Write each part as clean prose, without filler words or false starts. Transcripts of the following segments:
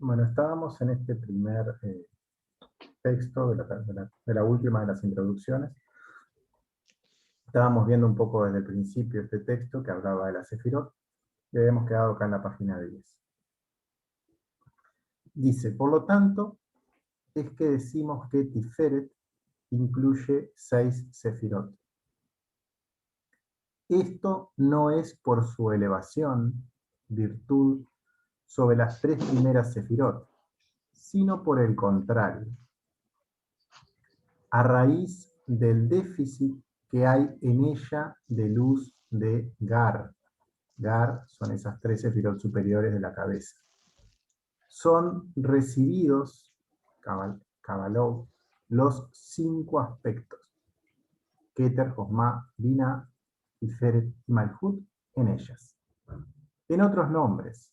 Bueno, estábamos en este primer texto de la última de las introducciones. Estábamos viendo un poco desde el principio este texto que hablaba de la Sefirot, y habíamos quedado acá en la página 10. Dice, por lo tanto, es que decimos que Tiferet incluye 6 Sefirot. Esto no es por su elevación, virtud, sobre las 3 primeras Sefirot, sino por el contrario, a raíz del déficit que hay en ella de luz de Gar. Gar son esas 3 sefirot superiores de la cabeza. Son recibidos, Kabalov, los 5 aspectos, Keter, Josma, Bina, Tiferet y Malhut, en ellas. En otros nombres,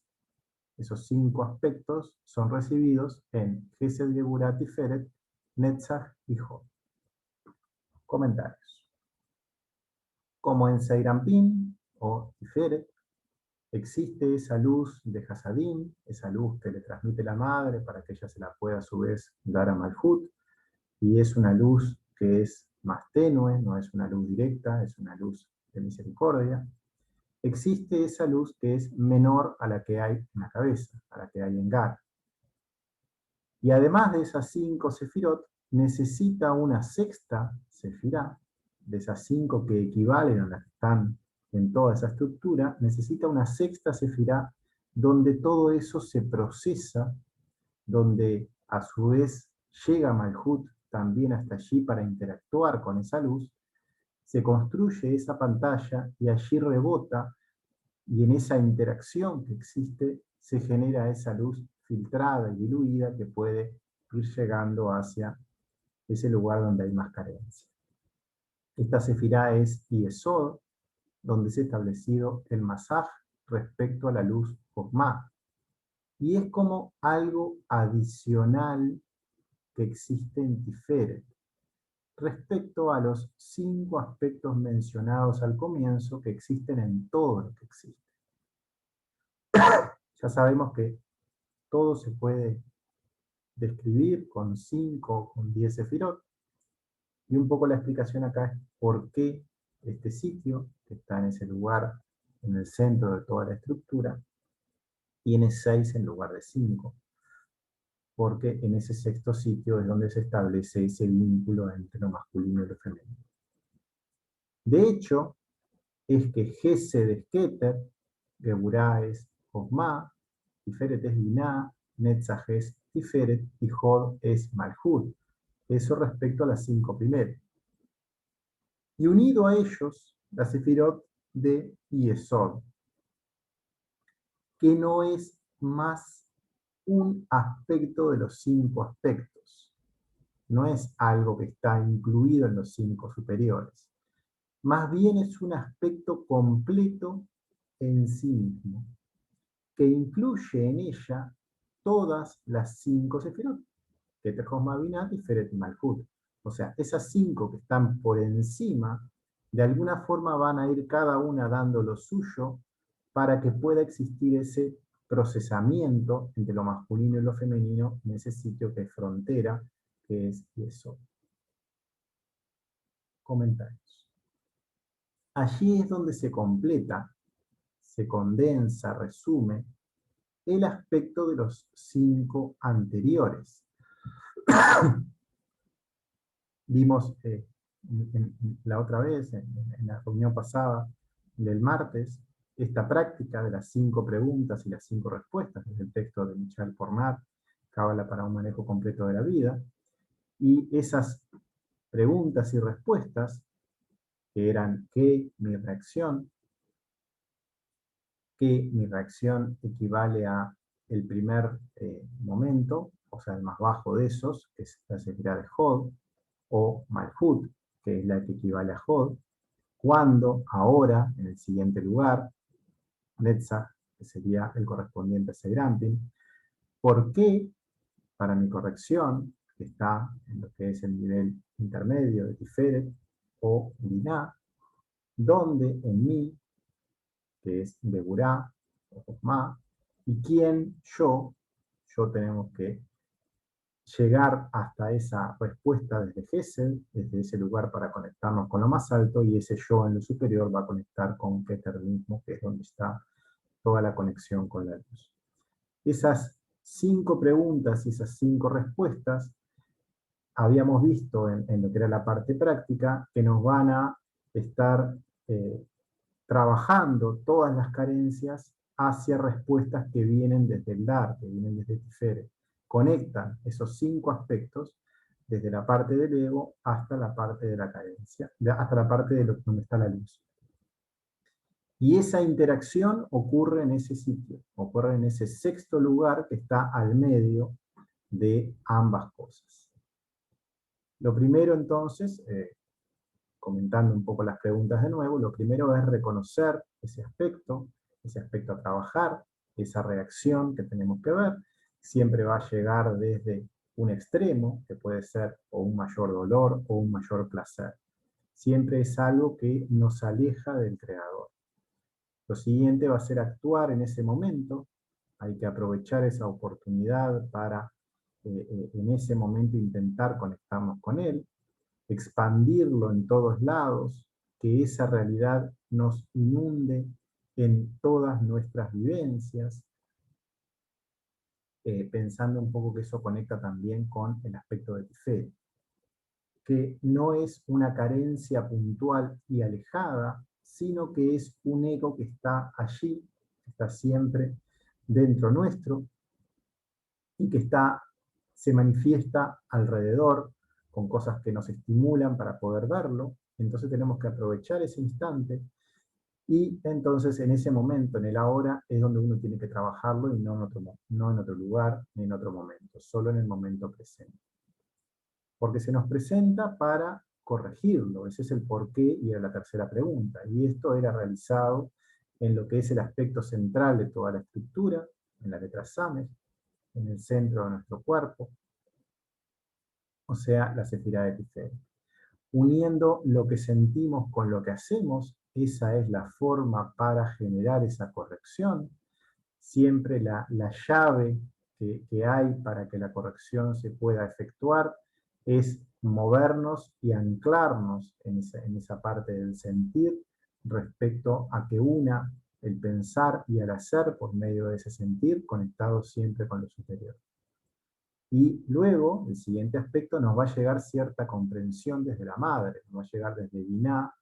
esos 5 aspectos son recibidos en Gesed, Geburah, Tiferet, Netzach y Jod. Comentarios. Como en Seirampin o Tiferet, existe esa luz de Hasadim, esa luz que le transmite la madre para que ella se la pueda a su vez dar a Malhut, y es una luz que es más tenue, no es una luz directa, es una luz de misericordia. Existe esa luz que es menor a la que hay en la cabeza, a la que hay en Gar. Y además de esas 5 sefirot, necesita una sexta sefirá, de esas 5 que equivalen a las que están en toda esa estructura, necesita una sexta sefirá donde todo eso se procesa, donde a su vez llega Malhut también hasta allí para interactuar con esa luz, se construye esa pantalla y allí rebota, y en esa interacción que existe se genera esa luz filtrada y diluida que puede ir llegando hacia ese lugar donde hay más carencia. Esta sefirá es Yesod, donde se ha establecido el masaj respecto a la luz Josma. Y es como algo adicional que existe en Tiferet, respecto a los 5 aspectos mencionados al comienzo que existen en todo lo que existe. Ya sabemos que todo se puede describir con 5 o con 10 sefirot, y un poco la explicación acá es por qué este sitio, que está en ese lugar, en el centro de toda la estructura, tiene 6 en lugar de 5, porque en ese sexto sitio es donde se establece ese vínculo entre lo masculino y lo femenino. De hecho, es que Gesed es Keter, Geburah es Josma, Tiferet es Binah, Netzach es Tiferet y Jod es Malhut. Eso respecto a las 5 primeras. Y unido a ellos, la sefirot de Yesod, que no es más un aspecto de los 5 aspectos. No es algo que está incluido en los 5 superiores. Más bien es un aspecto completo en sí mismo, que incluye en ella todas las 5 sefirot, Keter, Josma, Binah, Tiferet y Malhut. O sea, esas 5 que están por encima, de alguna forma van a ir cada una dando lo suyo para que pueda existir ese procesamiento entre lo masculino y lo femenino en ese sitio que es frontera, que es eso. Comentarios. Allí es donde se completa, se condensa, resume el aspecto de los 5 anteriores. Vimos la otra vez, en la reunión pasada del martes, esta práctica de las 5 preguntas y las 5 respuestas, desde el texto de Michel Pornat, Cábala para un manejo completo de la vida, y esas preguntas y respuestas, que eran ¿qué? Mi reacción, que mi reacción equivale a el primer momento, o sea, el más bajo de esos, que es la sefirá de Jod, o Malhut, que es la que equivale a Jod, cuando, ahora, en el siguiente lugar, Netzach, que sería el correspondiente a Seirampin, por qué, para mi corrección, que está en lo que es el nivel intermedio de Tiferet, o Binah, donde en mí, que es Geburah o Josma, y quién yo, yo tenemos que llegar hasta esa respuesta desde Gesed, desde ese lugar para conectarnos con lo más alto, y ese yo en lo superior va a conectar con Keter mismo, que es donde está toda la conexión con la luz. Esas 5 preguntas y esas 5 respuestas habíamos visto en lo que era la parte práctica, que nos van a estar trabajando todas las carencias hacia respuestas que vienen desde el Dar, que vienen desde Tiferet. Conectan esos 5 aspectos desde la parte del ego hasta la parte de la carencia, hasta la parte de donde está la luz. Y esa interacción ocurre en ese sitio, ocurre en ese sexto lugar que está al medio de ambas cosas. Lo primero entonces, comentando un poco las preguntas de nuevo, lo primero es reconocer ese aspecto a trabajar, esa reacción que tenemos que ver, siempre va a llegar desde un extremo, que puede ser o un mayor dolor o un mayor placer. Siempre es algo que nos aleja del Creador. Lo siguiente va a ser actuar en ese momento, hay que aprovechar esa oportunidad para en ese momento intentar conectarnos con Él, expandirlo en todos lados, que esa realidad nos inunde en todas nuestras vivencias, pensando un poco que eso conecta también con el aspecto de Tiferet, que no es una carencia puntual y alejada, sino que es un ego que está allí, que está siempre dentro nuestro, y que se manifiesta alrededor con cosas que nos estimulan para poder verlo. Entonces tenemos que aprovechar ese instante, y entonces en ese momento, en el ahora, es donde uno tiene que trabajarlo, y no en otro lugar ni en otro momento, solo en el momento presente. Porque se nos presenta para corregirlo, ese es el porqué, y era la tercera pregunta. Y esto era realizado en lo que es el aspecto central de toda la estructura, en la letra Sames, en el centro de nuestro cuerpo, o sea, la sefirá de Tiferet. Uniendo lo que sentimos con lo que hacemos, esa es la forma para generar esa corrección. Siempre la llave que hay para que la corrección se pueda efectuar es movernos y anclarnos en esa parte del sentir, respecto a que una el pensar y el hacer por medio de ese sentir, conectado siempre con lo superior. Y luego, el siguiente aspecto, nos va a llegar cierta comprensión desde la madre, nos va a llegar desde Binah,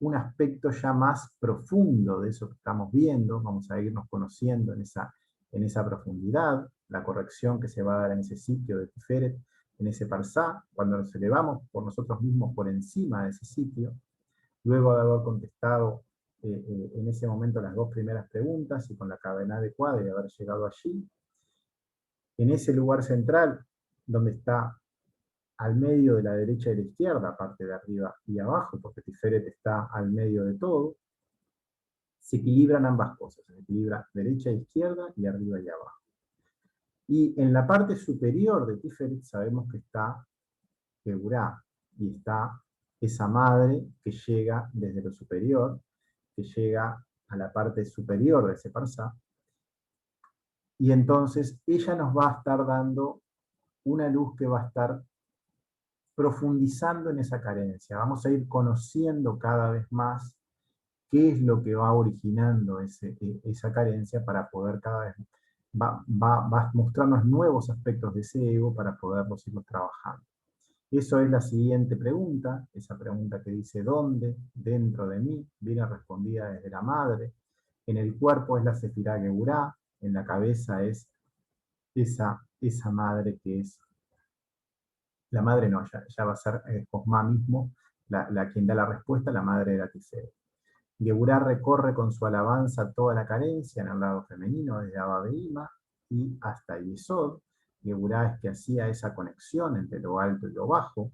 un aspecto ya más profundo de eso que estamos viendo, vamos a irnos conociendo en esa profundidad, la corrección que se va a dar en ese sitio de Tiferet, en ese parsá, cuando nos elevamos por nosotros mismos por encima de ese sitio, luego de haber contestado en ese momento las 2 primeras preguntas y con la cadena adecuada y de haber llegado allí, en ese lugar central, donde está al medio de la derecha y la izquierda, parte de arriba y abajo, porque Tiferet está al medio de todo, se equilibran ambas cosas, se equilibra derecha e izquierda y arriba y abajo. Y en la parte superior de Tiferet sabemos que está Geburá, y está esa madre que llega desde lo superior, que llega a la parte superior de ese parsá, y entonces ella nos va a estar dando una luz que va a estar profundizando en esa carencia. Vamos a ir conociendo cada vez más qué es lo que va originando esa carencia, para poder cada vez, va a mostrarnos nuevos aspectos de ese ego para poderlos ir trabajando. Eso es la siguiente pregunta, esa pregunta que dice ¿dónde? Dentro de mí, viene respondida desde la madre. En el cuerpo es la Sefirá Geburá, en la cabeza es esa madre que es, la madre no, ya va a ser Cosmá mismo, quien da la respuesta, la madre de la Tiferet. Geburá recorre con su alabanza toda la carencia en el lado femenino, desde Abba Behima y hasta Yesod. Geburá es que hacía esa conexión entre lo alto y lo bajo.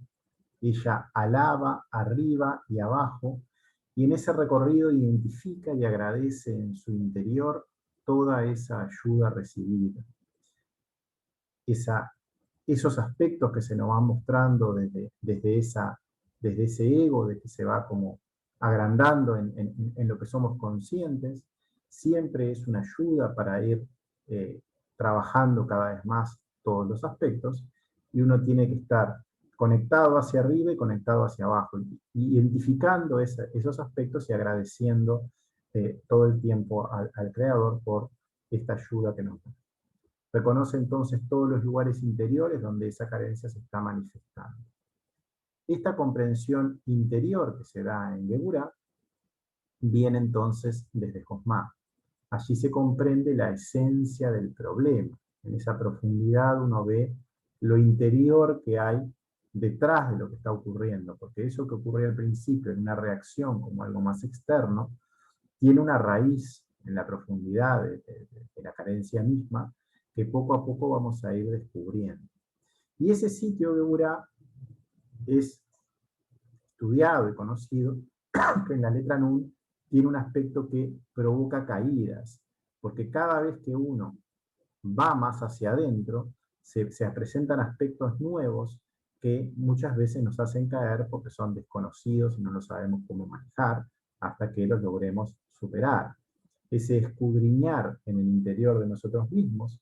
Ella alaba arriba y abajo, y en ese recorrido identifica y agradece en su interior toda esa ayuda recibida. Esos aspectos que se nos van mostrando desde ese ego, de que se va como agrandando en lo que somos conscientes, siempre es una ayuda para ir trabajando cada vez más todos los aspectos, y uno tiene que estar conectado hacia arriba y conectado hacia abajo, y identificando esos aspectos y agradeciendo todo el tiempo al Creador por esta ayuda que nos da. Reconoce entonces todos los lugares interiores donde esa carencia se está manifestando. Esta comprensión interior que se da en Geburah viene entonces desde Josma. Allí se comprende la esencia del problema. En esa profundidad uno ve lo interior que hay detrás de lo que está ocurriendo, porque eso que ocurre al principio en una reacción como algo más externo, tiene una raíz en la profundidad de la carencia misma, que poco a poco vamos a ir descubriendo. Y ese sitio de Geburah es estudiado y conocido, que en la letra Nun tiene un aspecto que provoca caídas, porque cada vez que uno va más hacia adentro, se presentan aspectos nuevos que muchas veces nos hacen caer porque son desconocidos y no lo sabemos cómo manejar hasta que los logremos superar. Ese escudriñar en el interior de nosotros mismos,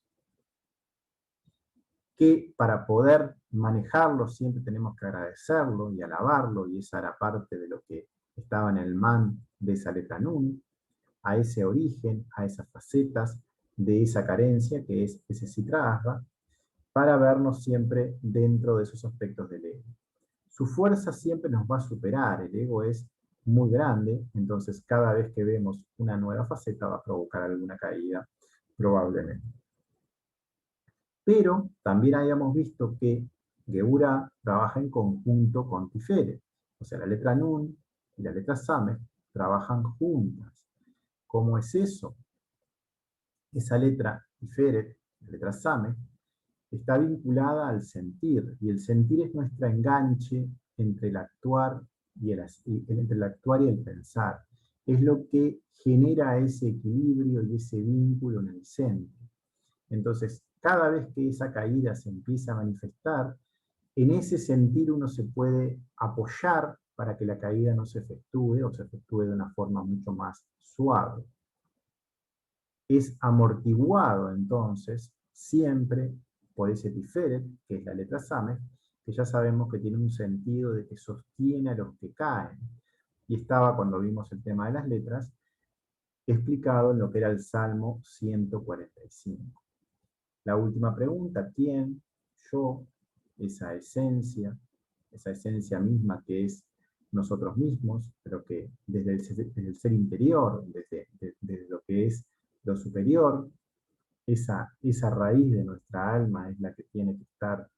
que para poder manejarlo siempre tenemos que agradecerlo y alabarlo, y esa era parte de lo que estaba en el man de esa letra Nun, a ese origen, a esas facetas de esa carencia que es ese Sitra Achra, para vernos siempre dentro de esos aspectos del ego. Su fuerza siempre nos va a superar, el ego es muy grande, entonces cada vez que vemos una nueva faceta va a provocar alguna caída, probablemente. Pero también habíamos visto que Geburah trabaja en conjunto con Tiferet, o sea, la letra Nun y la letra Sameh trabajan juntas. ¿Cómo es eso? Esa letra Tiferet, la letra Sameh, está vinculada al sentir, y el sentir es nuestro enganche entre el actuar y el pensar. Es lo que genera ese equilibrio y ese vínculo en el centro. Entonces, cada vez que esa caída se empieza a manifestar, en ese sentir uno se puede apoyar para que la caída no se efectúe o se efectúe de una forma mucho más suave. Es amortiguado entonces siempre por ese Tiferet, que es la letra Sameh, que ya sabemos que tiene un sentido de que sostiene a los que caen. Y estaba, cuando vimos el tema de las letras, explicado en lo que era el Salmo 145. La última pregunta, ¿quién? Yo, esa esencia misma que es nosotros mismos, pero que desde el ser interior, desde lo que es lo superior, esa raíz de nuestra alma es la que tiene que estar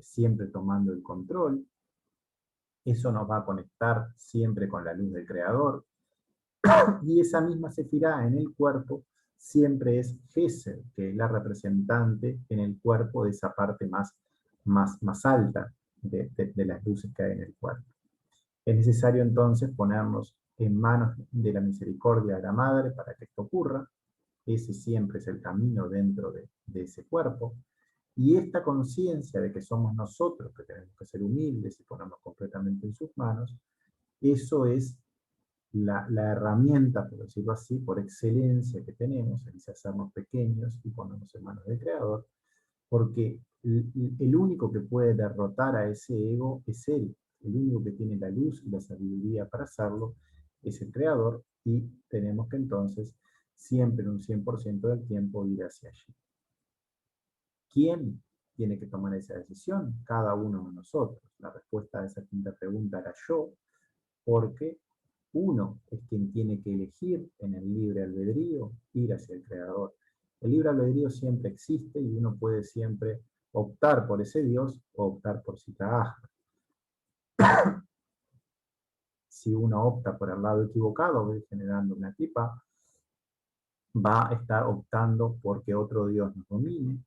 siempre tomando el control. Eso nos va a conectar siempre con la luz del Creador. Y esa misma sefirá en el cuerpo siempre es Gesed, que es la representante en el cuerpo de esa parte más alta de las luces que hay en el cuerpo. Es necesario entonces ponernos en manos de la misericordia de la Madre para que esto ocurra. Ese siempre es el camino dentro de ese cuerpo. Y esta conciencia de que somos nosotros, que tenemos que ser humildes y ponernos completamente en sus manos, eso es la herramienta, por decirlo así, por excelencia que tenemos, es hacernos pequeños y ponernos en manos del Creador, porque el único que puede derrotar a ese ego es Él. El único que tiene la luz y la sabiduría para hacerlo es el Creador, y tenemos que entonces siempre un 100% del tiempo ir hacia allí. ¿Quién tiene que tomar esa decisión? Cada uno de nosotros. La respuesta a esa quinta pregunta era yo, porque uno es quien tiene que elegir en el libre albedrío ir hacia el Creador. El libre albedrío siempre existe y uno puede siempre optar por ese Dios o optar por Sita Achra. Si uno opta por el lado equivocado, va generando una clipa, va a estar optando porque otro Dios nos domine,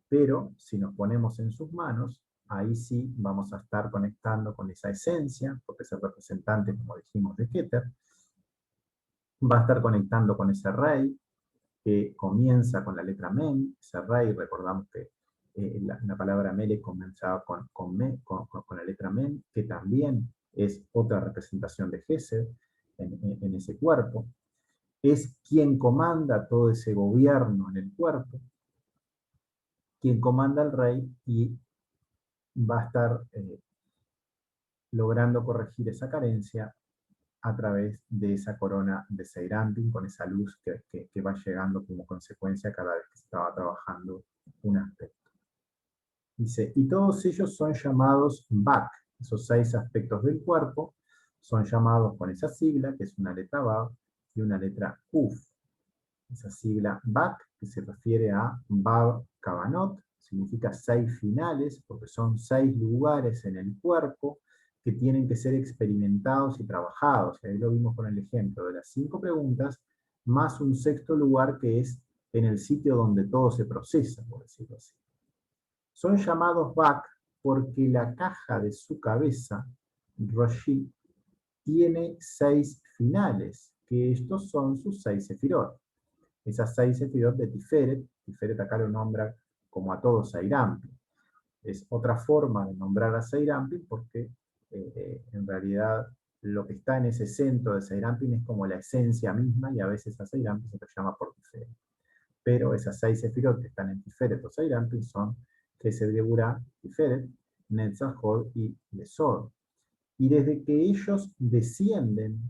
pero si nos ponemos en sus manos, ahí sí vamos a estar conectando con esa esencia, porque es el representante, como dijimos, de Keter, va a estar conectando con ese rey, que comienza con la letra Men, ese rey, recordamos que la palabra Mele comenzaba con la letra Men, que también es otra representación de Gesed en ese cuerpo. Es quien comanda todo ese gobierno en el cuerpo, quien comanda al rey y va a estar logrando corregir esa carencia a través de esa corona de Seyranpin, con esa luz que va llegando como consecuencia cada vez que se estaba trabajando un aspecto. Dice, y todos ellos son llamados Bak, esos 6 aspectos del cuerpo, son llamados con esa sigla, que es una letra Bab y una letra Uf. Esa sigla Bak, que se refiere a Bab Kavanot, significa 6 finales, porque son 6 lugares en el cuerpo que tienen que ser experimentados y trabajados. Y ahí lo vimos con el ejemplo de las 5 preguntas, más un 6º lugar que es en el sitio donde todo se procesa, por decirlo así. Son llamados Bak porque la caja de su cabeza, Roshi, tiene 6 finales, que estos son sus 6 sefirot. Esas 6 sefirot de Tiferet, Tiferet acá lo nombra como a todo Seyranpin. Es otra forma de nombrar a Seyranpin porque en realidad lo que está en ese centro de Seyranpin es como la esencia misma y a veces a Seyranpin se lo llama por Tiferet. Pero esas 6 sefirot que están en Tiferet o Seyranpin son Gesed Geburah, Tiferet, Netzach, Hod y Yesod. Y desde que ellos descienden,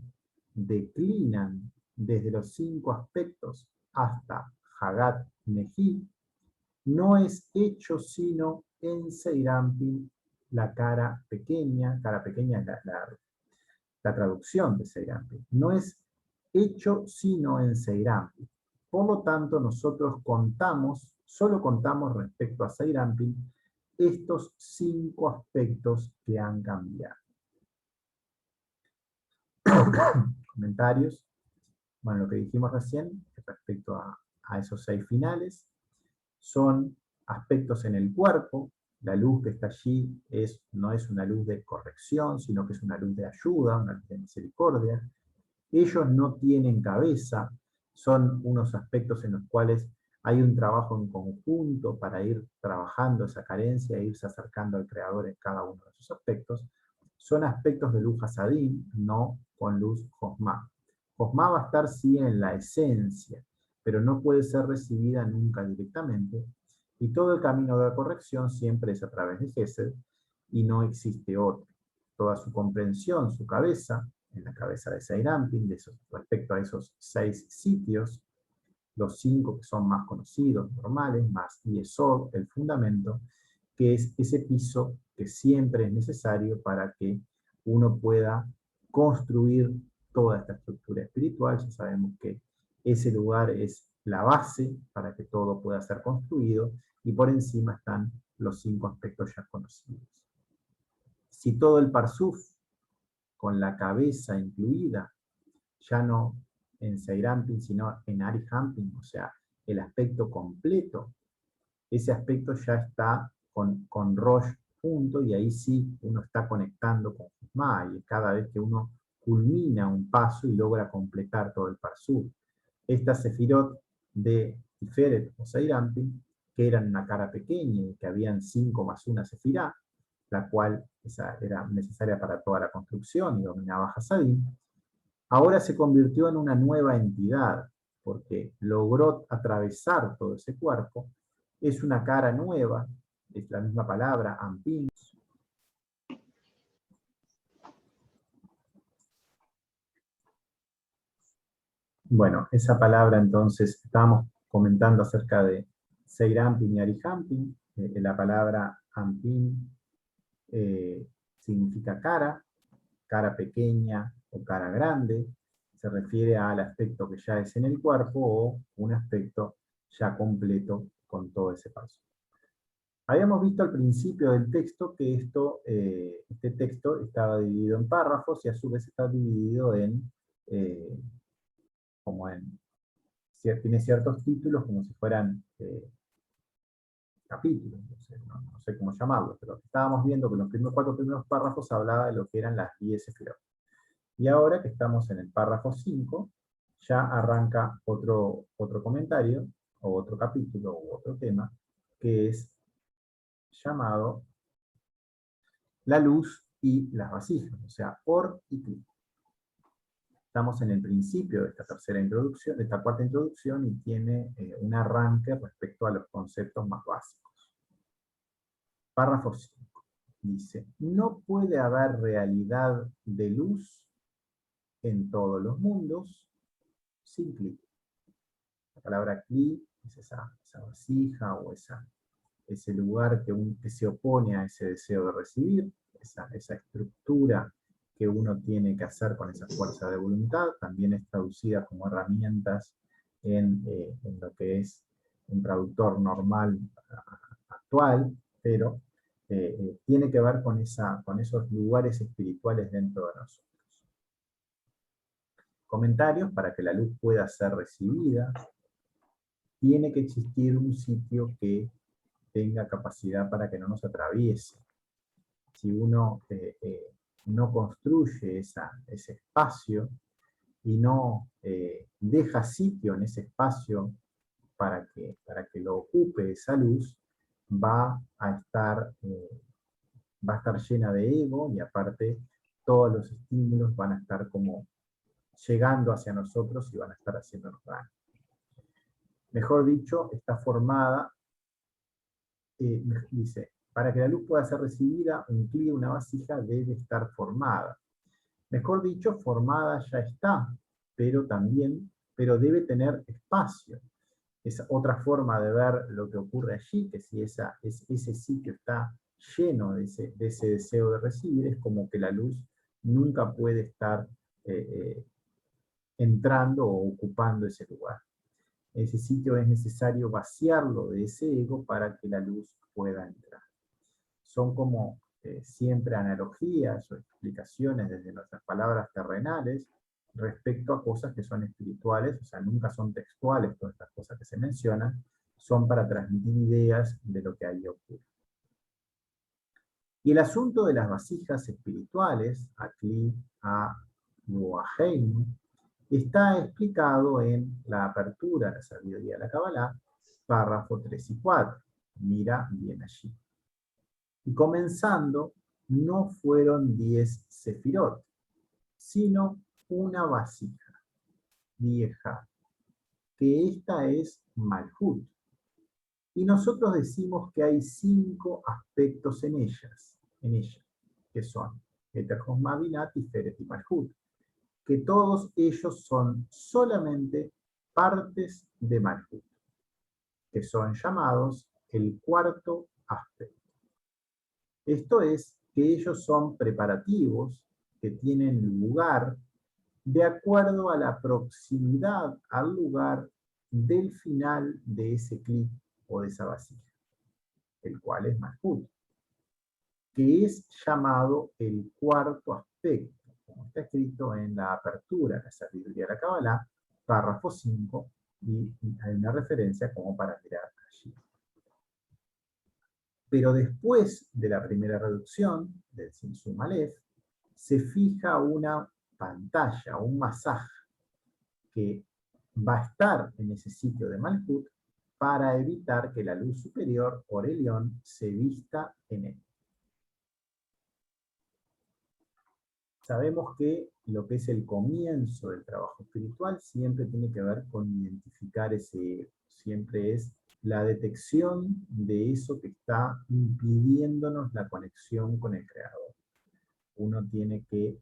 declinan desde los 5 aspectos hasta Hagat Nehi, no es hecho sino en Seyranpin la cara pequeña es la traducción de Seyranpin, no es hecho sino en Seyranpin. Por lo tanto, nosotros solo contamos respecto a Seyranpin estos 5 aspectos que han cambiado. Comentarios. Bueno, lo que dijimos recién respecto a esos 6 finales son aspectos en el cuerpo. La luz que está allí no es una luz de corrección, sino que es una luz de ayuda, una luz de misericordia. Ellos no tienen cabeza, son unos aspectos en los cuales hay un trabajo en conjunto para ir trabajando esa carencia e irse acercando al Creador en cada uno de esos aspectos. Son aspectos de luz Hasadim, no con luz Josma. Josma va a estar sí en la esencia, pero no puede ser recibida nunca directamente, y todo el camino de la corrección siempre es a través de Gesed, y no existe otro. Toda su comprensión, su cabeza, en la cabeza de Seyranpin, respecto a esos 6 sitios, los 5 que son más conocidos, normales, más Yesod, el fundamento, que es ese piso que siempre es necesario para que uno pueda construir toda esta estructura espiritual. Ya sabemos que ese lugar es la base para que todo pueda ser construido, y por encima están los 5 aspectos ya conocidos. Si todo el Parsuf, con la cabeza incluida, ya no en Seyranpin, sino en Arihampin, o sea, el aspecto completo, ese aspecto ya está con Rosh junto, y ahí sí uno está conectando con Jumá, y cada vez que uno culmina un paso y logra completar todo el Parsuf. Esta Sefirot de Tiferet o Seyranpin, que eran una cara pequeña y que habían 5 más una Sefirá, la cual esa era necesaria para toda la construcción y dominaba Hasadim, ahora se convirtió en una nueva entidad, porque logró atravesar todo ese cuerpo. Es una cara nueva, es la misma palabra, Ampin. Bueno, esa palabra entonces, estábamos comentando acerca de Seyranpin y Arihampin. La palabra Ampin significa cara pequeña o cara grande. Se refiere al aspecto que ya es en el cuerpo o un aspecto ya completo con todo ese paso. Habíamos visto al principio del texto que este texto estaba dividido en párrafos y a su vez está dividido eh, tiene ciertos títulos como si fueran capítulos, no sé cómo llamarlo, pero estábamos viendo que los 4 primeros párrafos hablaba de lo que eran las 10 sefirot. Y ahora que estamos en el párrafo 5, ya arranca otro comentario, o otro capítulo, o otro tema, que es llamado la luz y las vasijas, o sea, Or y Kli. Estamos en el principio de esta tercera introducción, de esta cuarta introducción, y tiene un arranque respecto a los conceptos más básicos. Párrafo 5. Dice, no puede haber realidad de luz en todos los mundos sin Kli. La palabra Kli es esa vasija o ese lugar que se opone a ese deseo de recibir, esa estructura que uno tiene que hacer con esa fuerza de voluntad, también es traducida como herramientas en lo que es un traductor normal actual, pero tiene que ver con esos lugares espirituales dentro de nosotros. Comentarios: para que la luz pueda ser recibida, tiene que existir un sitio que tenga capacidad para que no nos atraviese. Si uno no construye ese espacio y no deja sitio en ese espacio para que lo ocupe esa luz, va a estar llena de ego, y aparte todos los estímulos van a estar como llegando hacia nosotros y van a estar haciéndonos daño. Mejor dicho, está formada, dice, para que la luz pueda ser recibida, un Kli, una vasija, debe estar formada. Mejor dicho, formada ya está, pero debe tener espacio. Es otra forma de ver lo que ocurre allí, que si ese sitio está lleno de ese deseo de recibir, es como que la luz nunca puede estar entrando o ocupando ese lugar. Ese sitio es necesario vaciarlo de ese ego para que la luz pueda entrar. Son como siempre analogías o explicaciones desde nuestras palabras terrenales respecto a cosas que son espirituales, o sea, nunca son textuales todas estas cosas que se mencionan, son para transmitir ideas de lo que ahí ocurre. Y el asunto de las vasijas espirituales, Akli, A, Nuaheinu, está explicado en la apertura de la sabiduría de la Kabbalah, párrafo 3 y 4. Mira bien allí. Y comenzando, no fueron 10 sefirot, sino una vasija vieja, que esta es Malhut. Y nosotros decimos que hay 5 aspectos en ella, que son Eter, Josma, Binah, Tiferet y Malhut, que todos ellos son solamente partes de Malhut, que son llamados el cuarto aspecto. Esto es, que ellos son preparativos que tienen lugar de acuerdo a la proximidad al lugar del final de ese Kli o de esa vasija, el cual es Malhut, que es llamado el cuarto aspecto, como está escrito en la apertura de la sabiduría de la Kabbalah, párrafo 5, y hay una referencia como para mirar allí. Pero después de la primera reducción, del Simsum Aleph, se fija una pantalla, un masaje, que va a estar en ese sitio de Malhut para evitar que la luz superior, Orelión, se vista en él. Sabemos que lo que es el comienzo del trabajo espiritual siempre tiene que ver con identificar ese ego. Siempre es la detección de eso que está impidiéndonos la conexión con el Creador. Uno tiene que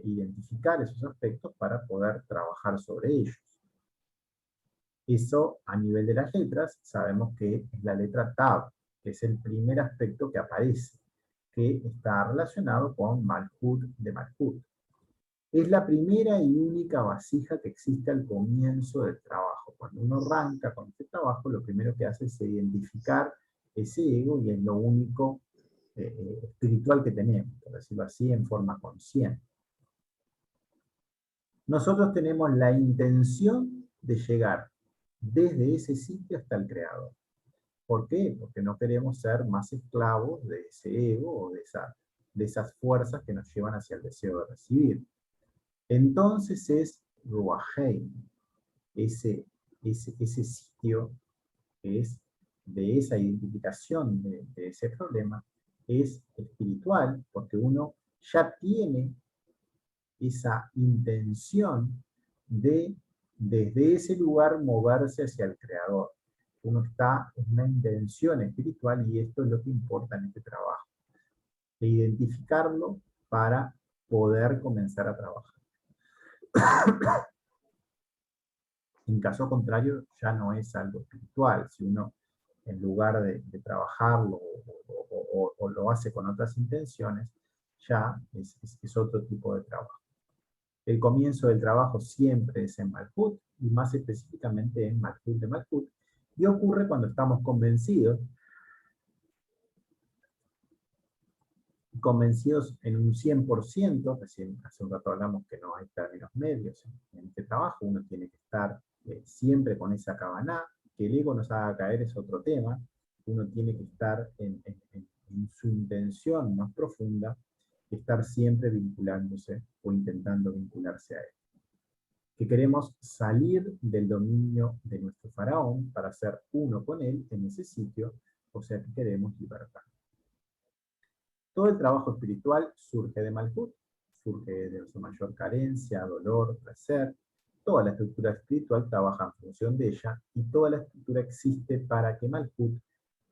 identificar esos aspectos para poder trabajar sobre ellos. Eso, a nivel de las letras, sabemos que es la letra Tav, que es el primer aspecto que aparece, que está relacionado con Malhut de Malhut. Es la primera y única vasija que existe al comienzo del trabajo. Cuando uno arranca con este trabajo, lo primero que hace es identificar ese ego, y es lo único espiritual que tenemos, por decirlo así, en forma consciente. Nosotros tenemos la intención de llegar desde ese sitio hasta el Creador. ¿Por qué? Porque no queremos ser más esclavos de ese ego o de esas fuerzas que nos llevan hacia el deseo de recibir. Entonces es Ruahein, ese sitio que es de esa identificación de ese problema, es espiritual, porque uno ya tiene esa intención de, desde ese lugar, moverse hacia el Creador. Uno está en una intención espiritual y esto es lo que importa en este trabajo. De identificarlo para poder comenzar a trabajar. En caso contrario, ya no es algo espiritual. Si uno, en lugar de trabajarlo o lo hace con otras intenciones, ya es otro tipo de trabajo. El comienzo del trabajo siempre es en Malkut, y más específicamente en Malkut de Malkut, y ocurre cuando estamos convencidos en un 100%, recién hace un rato hablamos que no hay términos medios en este trabajo, uno tiene que estar siempre con esa kavaná, que el ego nos haga caer es otro tema, uno tiene que estar en su intención más profunda, estar siempre vinculándose o intentando vincularse a él. Que queremos salir del dominio de nuestro faraón para ser uno con él en ese sitio, o sea que queremos libertad. Todo el trabajo espiritual surge de Malkut, surge de su mayor carencia, dolor, placer. Toda la estructura espiritual trabaja en función de ella y toda la estructura existe para que Malkut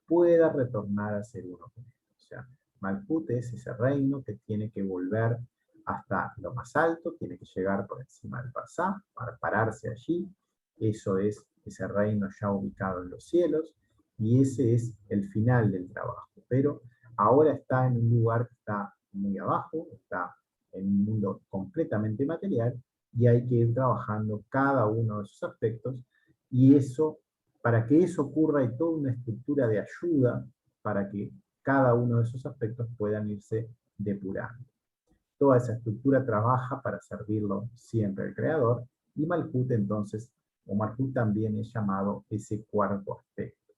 pueda retornar a ser uno con él. O sea, Malkut es ese reino que tiene que volver hasta lo más alto, tiene que llegar por encima del Parsá para pararse allí. Eso es ese reino ya ubicado en los cielos y ese es el final del trabajo. Pero ahora está en un lugar que está muy abajo, está en un mundo completamente material y hay que ir trabajando cada uno de esos aspectos y eso, para que eso ocurra hay toda una estructura de ayuda para que cada uno de esos aspectos puedan irse depurando. Toda esa estructura trabaja para servirlo siempre al Creador y Malkut entonces, o Malkut también es llamado ese cuarto aspecto.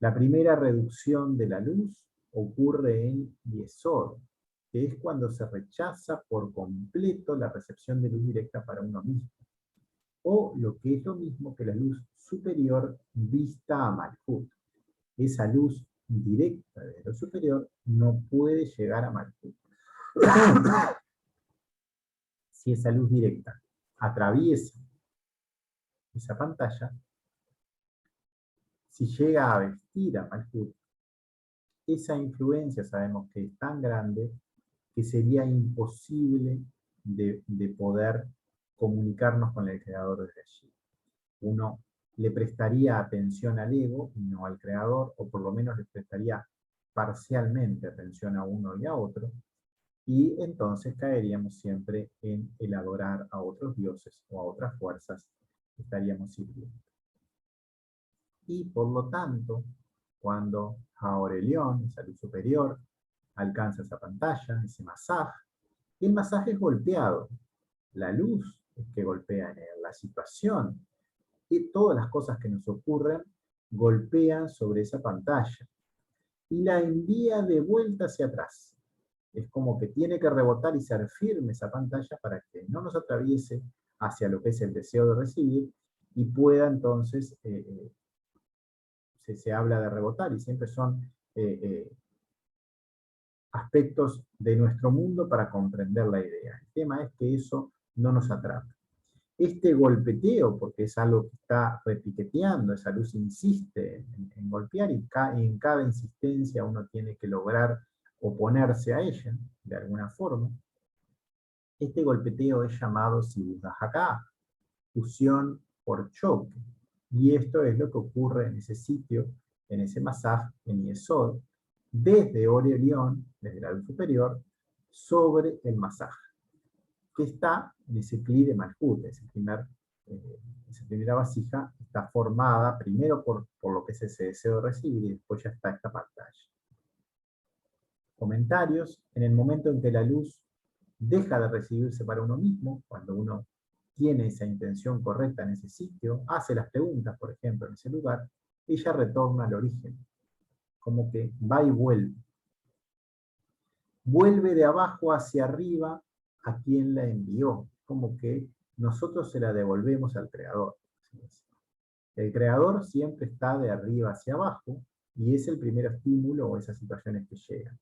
La primera reducción de la luz ocurre en Yesod, que es cuando se rechaza por completo la recepción de luz directa para uno mismo, o lo que es lo mismo que la luz superior vista a Malkut. Esa luz directa de lo superior no puede llegar a Malkut. Si esa luz directa atraviesa esa pantalla, si llega a vestir a Malkut, esa influencia sabemos que es tan grande que sería imposible de poder comunicarnos con el Creador desde allí. Uno le prestaría atención al ego y no al Creador, o por lo menos le prestaría parcialmente atención a uno y a otro, y entonces caeríamos siempre en el adorar a otros dioses o a otras fuerzas que estaríamos sirviendo. Y por lo tanto, cuando Haorelión, esa luz superior, alcanza esa pantalla, ese masaje, el masaje es golpeado. La luz es que golpea en él, la situación y todas las cosas que nos ocurren golpean sobre esa pantalla y la envía de vuelta hacia atrás. Es como que tiene que rebotar y ser firme esa pantalla para que no nos atraviese hacia lo que es el deseo de recibir y pueda entonces, se habla de rebotar y siempre son aspectos de nuestro mundo para comprender la idea. El tema es que eso no nos atrapa. Este golpeteo, porque es algo que está repiqueteando, esa luz insiste en golpear y en cada insistencia uno tiene que lograr oponerse a ella, de alguna forma. Este golpeteo es llamado Sibudahaka, fusión por choque. Y esto es lo que ocurre en ese sitio, en ese masaj, en Yesod, desde Orelión, desde la luz superior, sobre el masaj, que está en ese cli de Malkut, esa primera vasija, está formada primero por lo que es ese deseo de recibir y después ya está esta pantalla. Comentarios: en el momento en que la luz deja de recibirse para uno mismo, cuando uno tiene esa intención correcta en ese sitio, hace las preguntas, por ejemplo, en ese lugar, ella retorna al origen, como que va y vuelve. Vuelve de abajo hacia arriba a quien la envió, como que nosotros se la devolvemos al Creador. El Creador siempre está de arriba hacia abajo y es el primer estímulo o esas situaciones que llegan.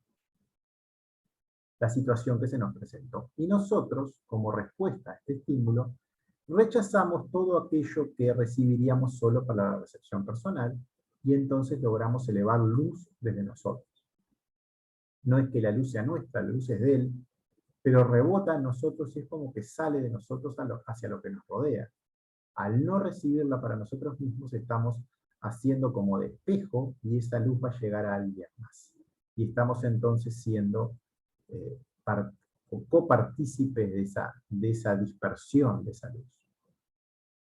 La situación que se nos presentó. Y nosotros, como respuesta a este estímulo, rechazamos todo aquello que recibiríamos solo para la recepción personal, y entonces logramos elevar luz desde nosotros. No es que la luz sea nuestra, la luz es de él, pero rebota en nosotros y es como que sale de nosotros hacia lo que nos rodea. Al no recibirla para nosotros mismos, estamos haciendo como de espejo y esa luz va a llegar a alguien más. Y estamos entonces siendo eh, copartícipes de esa dispersión de esa luz.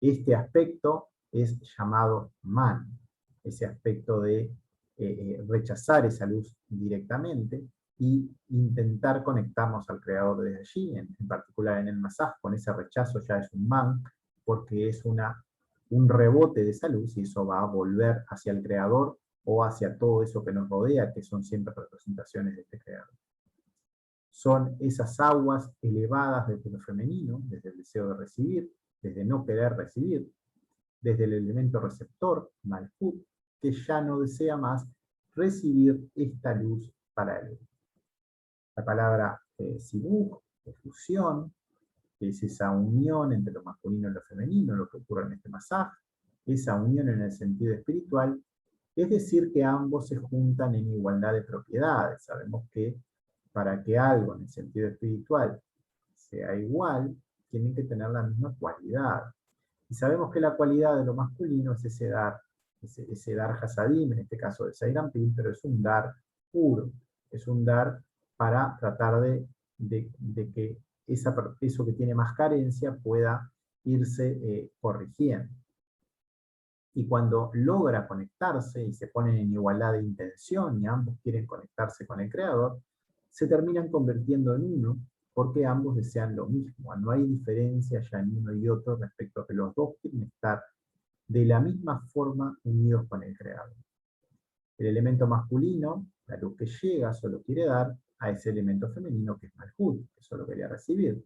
Este aspecto es llamado man, ese aspecto de rechazar esa luz directamente y intentar conectarnos al creador desde allí, en particular en el masaj, con ese rechazo ya es un man, porque es un rebote de esa luz y eso va a volver hacia el creador o hacia todo eso que nos rodea, que son siempre representaciones de este creador. Son esas aguas elevadas desde lo femenino, desde el deseo de recibir, desde no querer recibir, desde el elemento receptor, Malkut, que ya no desea más recibir esta luz para él. La palabra sibuj, de fusión, que es esa unión entre lo masculino y lo femenino, lo que ocurre en este masaj, esa unión en el sentido espiritual, es decir, que ambos se juntan en igualdad de propiedades. Sabemos que para que algo en el sentido espiritual sea igual, tienen que tener la misma cualidad. Y sabemos que la cualidad de lo masculino es ese dar hasadim, en este caso de Seirampin, pero es un dar puro, es un dar para tratar de que eso que tiene más carencia pueda irse corrigiendo. Y cuando logra conectarse y se ponen en igualdad de intención y ambos quieren conectarse con el Creador, se terminan convirtiendo en uno porque ambos desean lo mismo. No hay diferencia ya en uno y otro respecto a que los dos quieren estar de la misma forma unidos con el Creador. El elemento masculino, la luz que llega, solo quiere dar a ese elemento femenino que es Malhut, que solo quería recibir.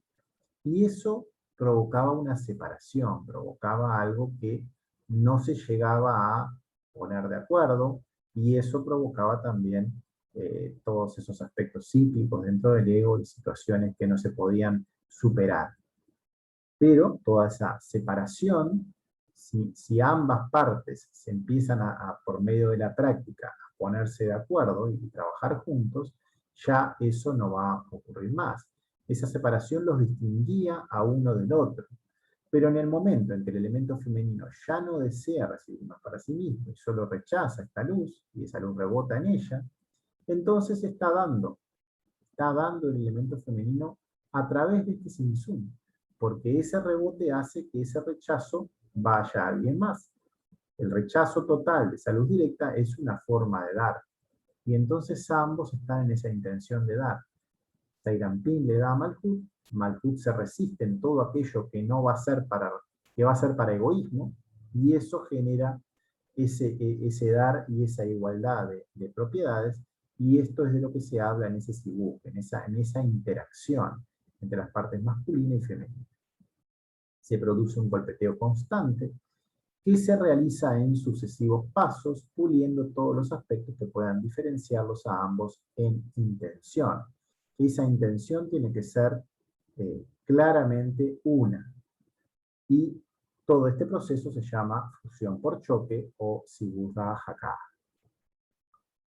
Y eso provocaba una separación, provocaba algo que no se llegaba a poner de acuerdo, y eso provocaba también todos esos aspectos cíclicos dentro del ego y situaciones que no se podían superar. Pero toda esa separación, si ambas partes se empiezan por medio de la práctica a ponerse de acuerdo y trabajar juntos, ya eso no va a ocurrir más. Esa separación los distinguía a uno del otro. Pero en el momento en que el elemento femenino ya no desea recibir más para sí mismo y solo rechaza esta luz, y esa luz rebota en ella, entonces está dando el elemento femenino a través de este simsum, porque ese rebote hace que ese rechazo vaya a alguien más. El rechazo total de esa luz directa es una forma de dar, y entonces ambos están en esa intención de dar. Seirampin le da a Malhut, Malhut se resiste en todo aquello que no va a ser que va a ser para egoísmo, y eso genera ese dar y esa igualdad de propiedades, y esto es de lo que se habla en ese sibuj, en esa interacción entre las partes masculina y femenina. Se produce un golpeteo constante que se realiza en sucesivos pasos, puliendo todos los aspectos que puedan diferenciarlos a ambos en intención. Esa intención tiene que ser claramente una. Y todo este proceso se llama fusión por choque o Sibuddha Haka.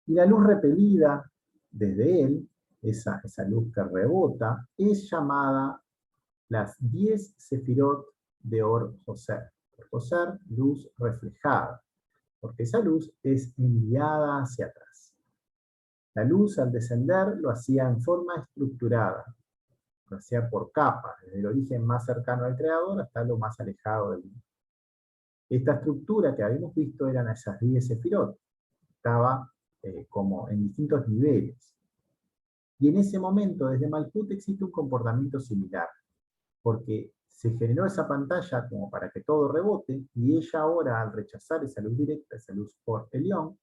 Y la luz repelida desde él, esa luz que rebota, es llamada las 10 sefirot de Or Joser. Or Joser, luz reflejada, porque esa luz es enviada hacia atrás. La luz al descender lo hacía en forma estructurada, lo hacía por capas, desde el origen más cercano al creador hasta lo más alejado del mismo. Esta estructura que habíamos visto eran esas 10 sefirot, estaba como en distintos niveles. Y en ese momento, desde Malkut, existe un comportamiento similar, porque se generó esa pantalla como para que todo rebote, y ella ahora, al rechazar esa luz directa, esa luz por Elión,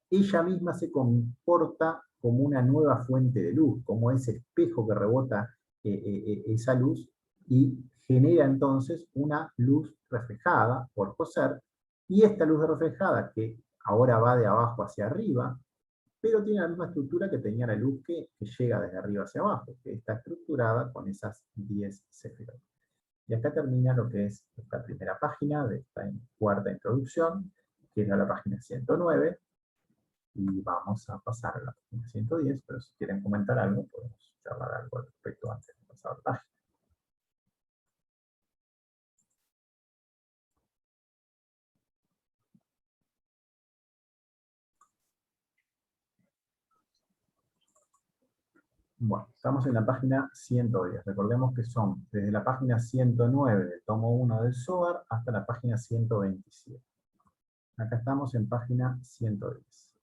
ella misma se comporta como una nueva fuente de luz, como ese espejo que rebota esa luz, y genera entonces una luz reflejada por Joser, y esta luz reflejada, que ahora va de abajo hacia arriba, pero tiene la misma estructura que tenía la luz que llega desde arriba hacia abajo, que está estructurada con esas 10 sefirot. Y acá termina lo que es esta primera página de esta cuarta introducción, que era la página 109, y vamos a pasar a la página 110, pero si quieren comentar algo, podemos charlar algo al respecto antes de pasar a la página. Bueno, estamos en la página 110. Recordemos que son desde la página 109 del tomo 1 del Zohar hasta la página 127. Acá estamos en página 110.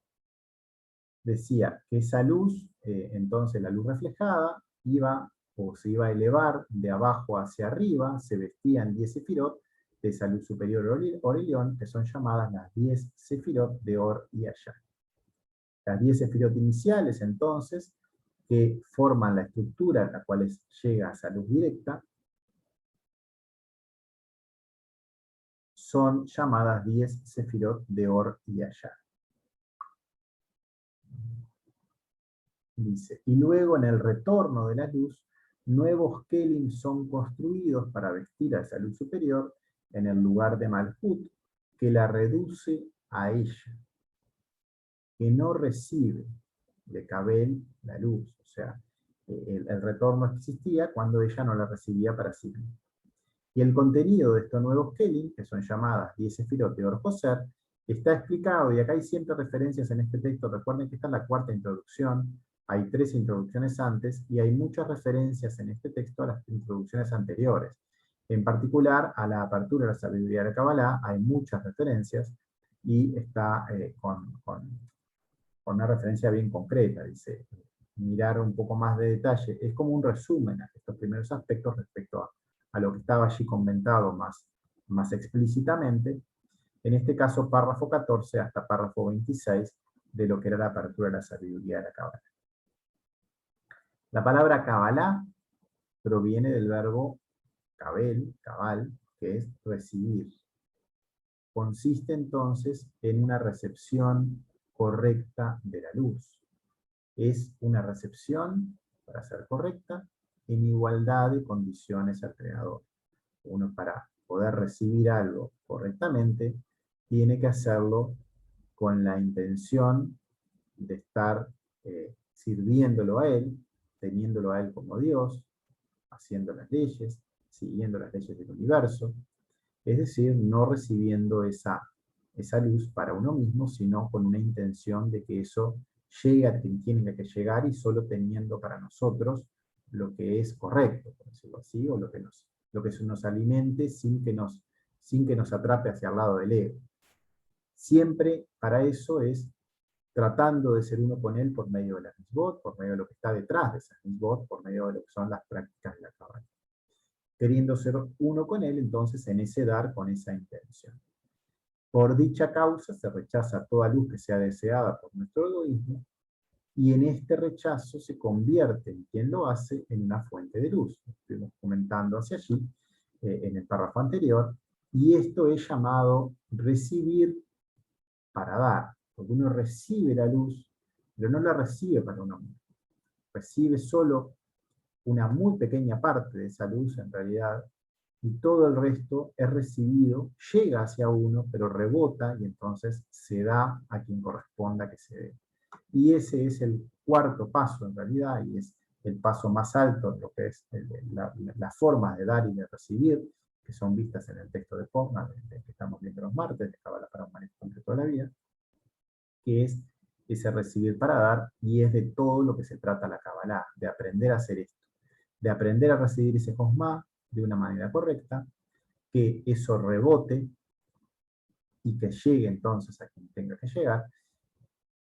Decía que esa luz, entonces la luz reflejada, iba o se iba a elevar de abajo hacia arriba, se vestía en 10 sefirot de esa luz superior Orilión, que son llamadas las 10 sefirot de Or y Ayah. Las 10 sefirot iniciales, entonces, que forman la estructura en la cual llega esa luz directa, son llamadas 10 sefirot de Or y Ayah. Dice, y luego en el retorno de la luz, nuevos kelim son construidos para vestir a esa luz superior en el lugar de Malhut, que la reduce a ella, que no recibe de Kabel la luz, o sea, el retorno existía cuando ella no la recibía para sí misma. Y el contenido de estos nuevos kelim, que son llamadas 10 sefirot de Or Joser, está explicado, y acá hay siempre referencias en este texto. Recuerden que esta es la cuarta introducción, hay 3 introducciones antes, y hay muchas referencias en este texto a las introducciones anteriores. En particular, a la apertura de la sabiduría de la Kabbalah hay muchas referencias, y está con una referencia bien concreta. Dice, mirar un poco más de detalle. Es como un resumen a estos primeros aspectos respecto a lo que estaba allí comentado más explícitamente. En este caso, párrafo 14 hasta párrafo 26 de lo que era la apertura de la sabiduría de la Kabbalah. La palabra Kabbalah proviene del verbo kabal, que es recibir. Consiste entonces en una recepción correcta de la luz. Es una recepción, para ser correcta, en igualdad de condiciones al Creador. Uno, para poder recibir algo correctamente, tiene que hacerlo con la intención de estar sirviéndolo a Él, teniéndolo a Él como Dios, haciendo las leyes, siguiendo las leyes del universo, es decir, no recibiendo esa luz para uno mismo, sino con una intención de que eso llegue a quien tiene que llegar, y solo teniendo para nosotros lo que es correcto, por decirlo así, o lo que nos alimente sin que nos atrape hacia el lado del ego. Siempre para eso es tratando de ser uno con él por medio de las mitzvot, por medio de lo que está detrás de esas mitzvot, por medio de lo que son las prácticas de la Kabbalah. Queriendo ser uno con él, entonces, en ese dar con esa intención. Por dicha causa se rechaza toda luz que sea deseada por nuestro egoísmo, y en este rechazo se convierte en quien lo hace en una fuente de luz. Estuvimos comentando hacia allí, en el párrafo anterior, y esto es llamado recibir para dar, porque uno recibe la luz, pero no la recibe para uno mismo. Recibe solo una muy pequeña parte de esa luz en realidad, y todo el resto es recibido, llega hacia uno, pero rebota, y entonces se da a quien corresponda que se dé. Y ese es el cuarto paso en realidad, y es el paso más alto de lo que es las formas de dar y de recibir, que son vistas en el texto de Pogna, que estamos viendo los martes, de Kabbalah para un manejo completo de la vida, que es ese recibir para dar, y es de todo lo que se trata la Kabbalah, de aprender a hacer esto, de aprender a recibir ese Josma de una manera correcta, que eso rebote y que llegue entonces a quien tenga que llegar,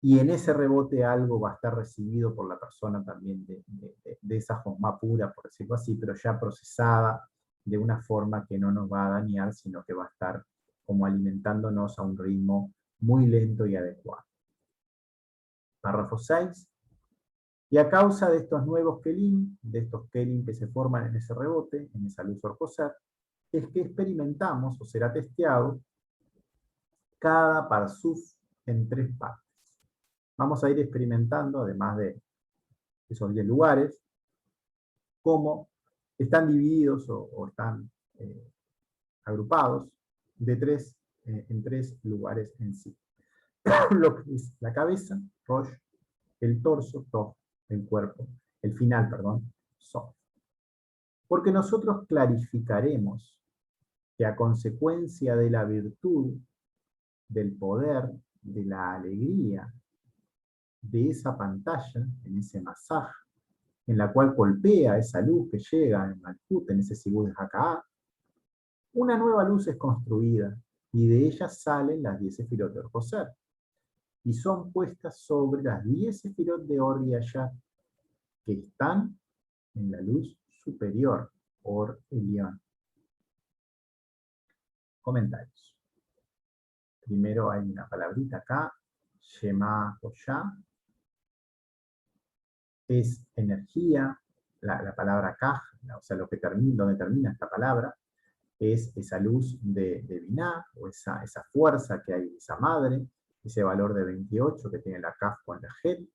y en ese rebote algo va a estar recibido por la persona también de esa Josma pura, por decirlo así, pero ya procesada de una forma que no nos va a dañar, sino que va a estar como alimentándonos a un ritmo muy lento y adecuado. Párrafo 6. Y a causa de estos nuevos kelim, de estos kelim que se forman en ese rebote, en esa luz orcoser, es que experimentamos, o será testeado, cada parsuf en 3 partes. Vamos a ir experimentando, además de esos 10 lugares, cómo están divididos o están agrupados en tres lugares en sí. Lo que es la cabeza, Rosh, el torso, Tov, el cuerpo, el final, perdón, Sof. Porque nosotros clarificaremos que a consecuencia de la virtud, del poder, de la alegría, de esa pantalla, en ese masaje, en la cual golpea esa luz que llega en Malkut, en ese Sibud de Hakaá, una nueva luz es construida, y de ella salen las 10 sefirot de Or-Joser, y son puestas sobre las 10 sefirot de Or y Hayat, que están en la luz superior, Or Elión. Comentarios. Primero hay una palabrita acá, Shema o Ya, es energía, la palabra Kaj, o sea, donde termina esta palabra, es esa luz de Binah, o esa fuerza que hay, esa madre, ese valor de 28 que tiene la Kaf con la Het,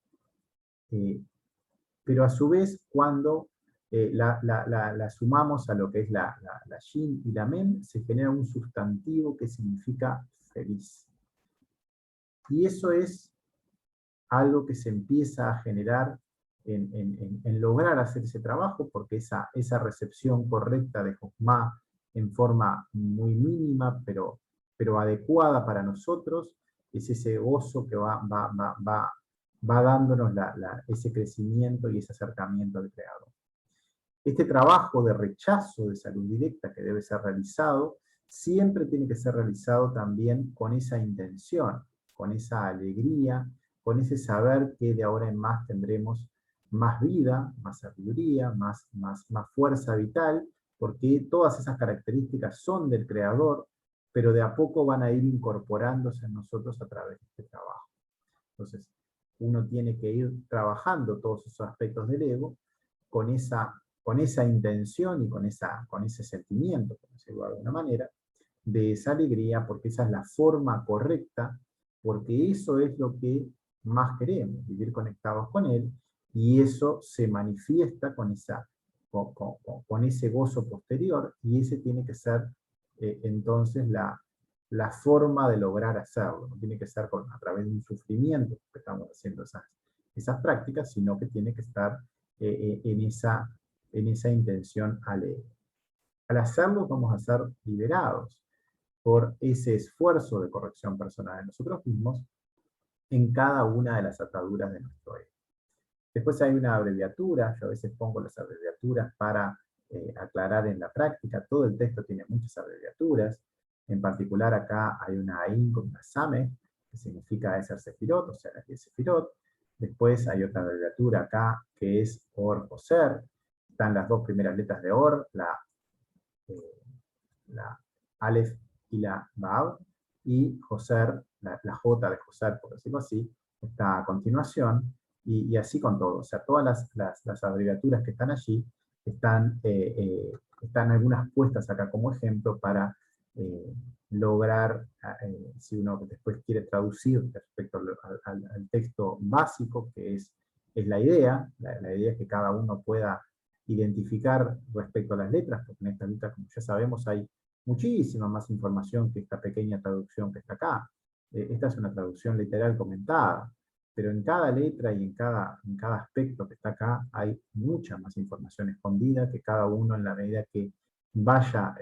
pero a su vez cuando la sumamos a lo que es la Shin y la Mem, se genera un sustantivo que significa feliz. Y eso es algo que se empieza a generar en lograr hacer ese trabajo, porque esa recepción correcta de Jochma en forma muy mínima, pero adecuada para nosotros, es ese gozo que va dándonos ese crecimiento y ese acercamiento al Creador. Este trabajo de rechazo de salud directa que debe ser realizado, siempre tiene que ser realizado también con esa intención, con esa alegría, con ese saber que de ahora en más tendremos más vida, más sabiduría, más fuerza vital, porque todas esas características son del Creador, pero de a poco van a ir incorporándose en nosotros a través de este trabajo. Entonces, uno tiene que ir trabajando todos esos aspectos del ego con esa intención y con ese sentimiento, por decirlo de alguna manera, de esa alegría, porque esa es la forma correcta, porque eso es lo que más queremos, vivir conectados con Él, y eso se manifiesta con ese gozo posterior, y ese tiene que ser entonces la forma de lograr hacerlo. No tiene que ser a través de un sufrimiento que estamos haciendo esas prácticas, sino que tiene que estar en esa intención alegre. Al hacerlo vamos a ser liberados por ese esfuerzo de corrección personal de nosotros mismos en cada una de las ataduras de nuestro ego. Después hay una abreviatura, yo a veces pongo las abreviaturas para aclarar en la práctica. Todo el texto tiene muchas abreviaturas, en particular acá hay una Ain con una Same, que significa Eser Sefirot, o sea, las 10 Sefirot. Después hay otra abreviatura acá que es Or Joser, están las dos primeras letras de Or, la Aleph y la Vav, y Joser, la J de Joser, por decirlo así, está a continuación, y así con todo. O sea, todas las abreviaturas que están allí están algunas puestas acá como ejemplo para lograr, si uno después quiere traducir respecto al texto básico, que es la idea. La idea es que cada uno pueda identificar respecto a las letras, porque en estas letras, como ya sabemos, hay muchísima más información que esta pequeña traducción que está acá. Esta es una traducción literal comentada, pero en cada letra y en cada aspecto que está acá hay mucha más información escondida, que cada uno, en la medida que vaya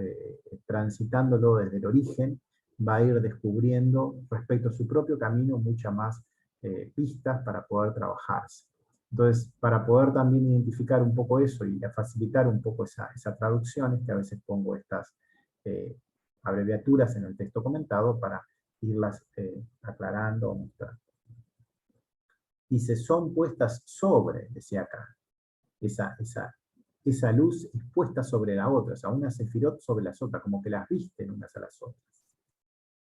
transitándolo desde el origen, va a ir descubriendo respecto a su propio camino muchas más pistas para poder trabajarse. Entonces, para poder también identificar un poco eso y facilitar un poco esa traducción, es que a veces pongo estas abreviaturas en el texto comentado para irlas aclarando o mostrando. Dice, son puestas sobre, decía acá, esa luz es puesta sobre la otra, o sea, una sefirot sobre las otras, como que las visten unas a las otras.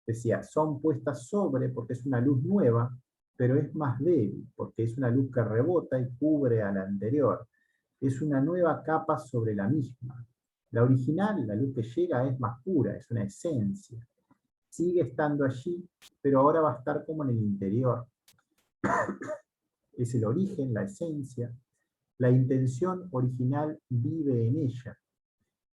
Decía, son puestas sobre porque es una luz nueva, pero es más débil, porque es una luz que rebota y cubre a la anterior. Es una nueva capa sobre la misma. La original, la luz que llega, es más pura, es una esencia. Sigue estando allí, pero ahora va a estar como en el interior. Es el origen, la esencia. La intención original vive en ella.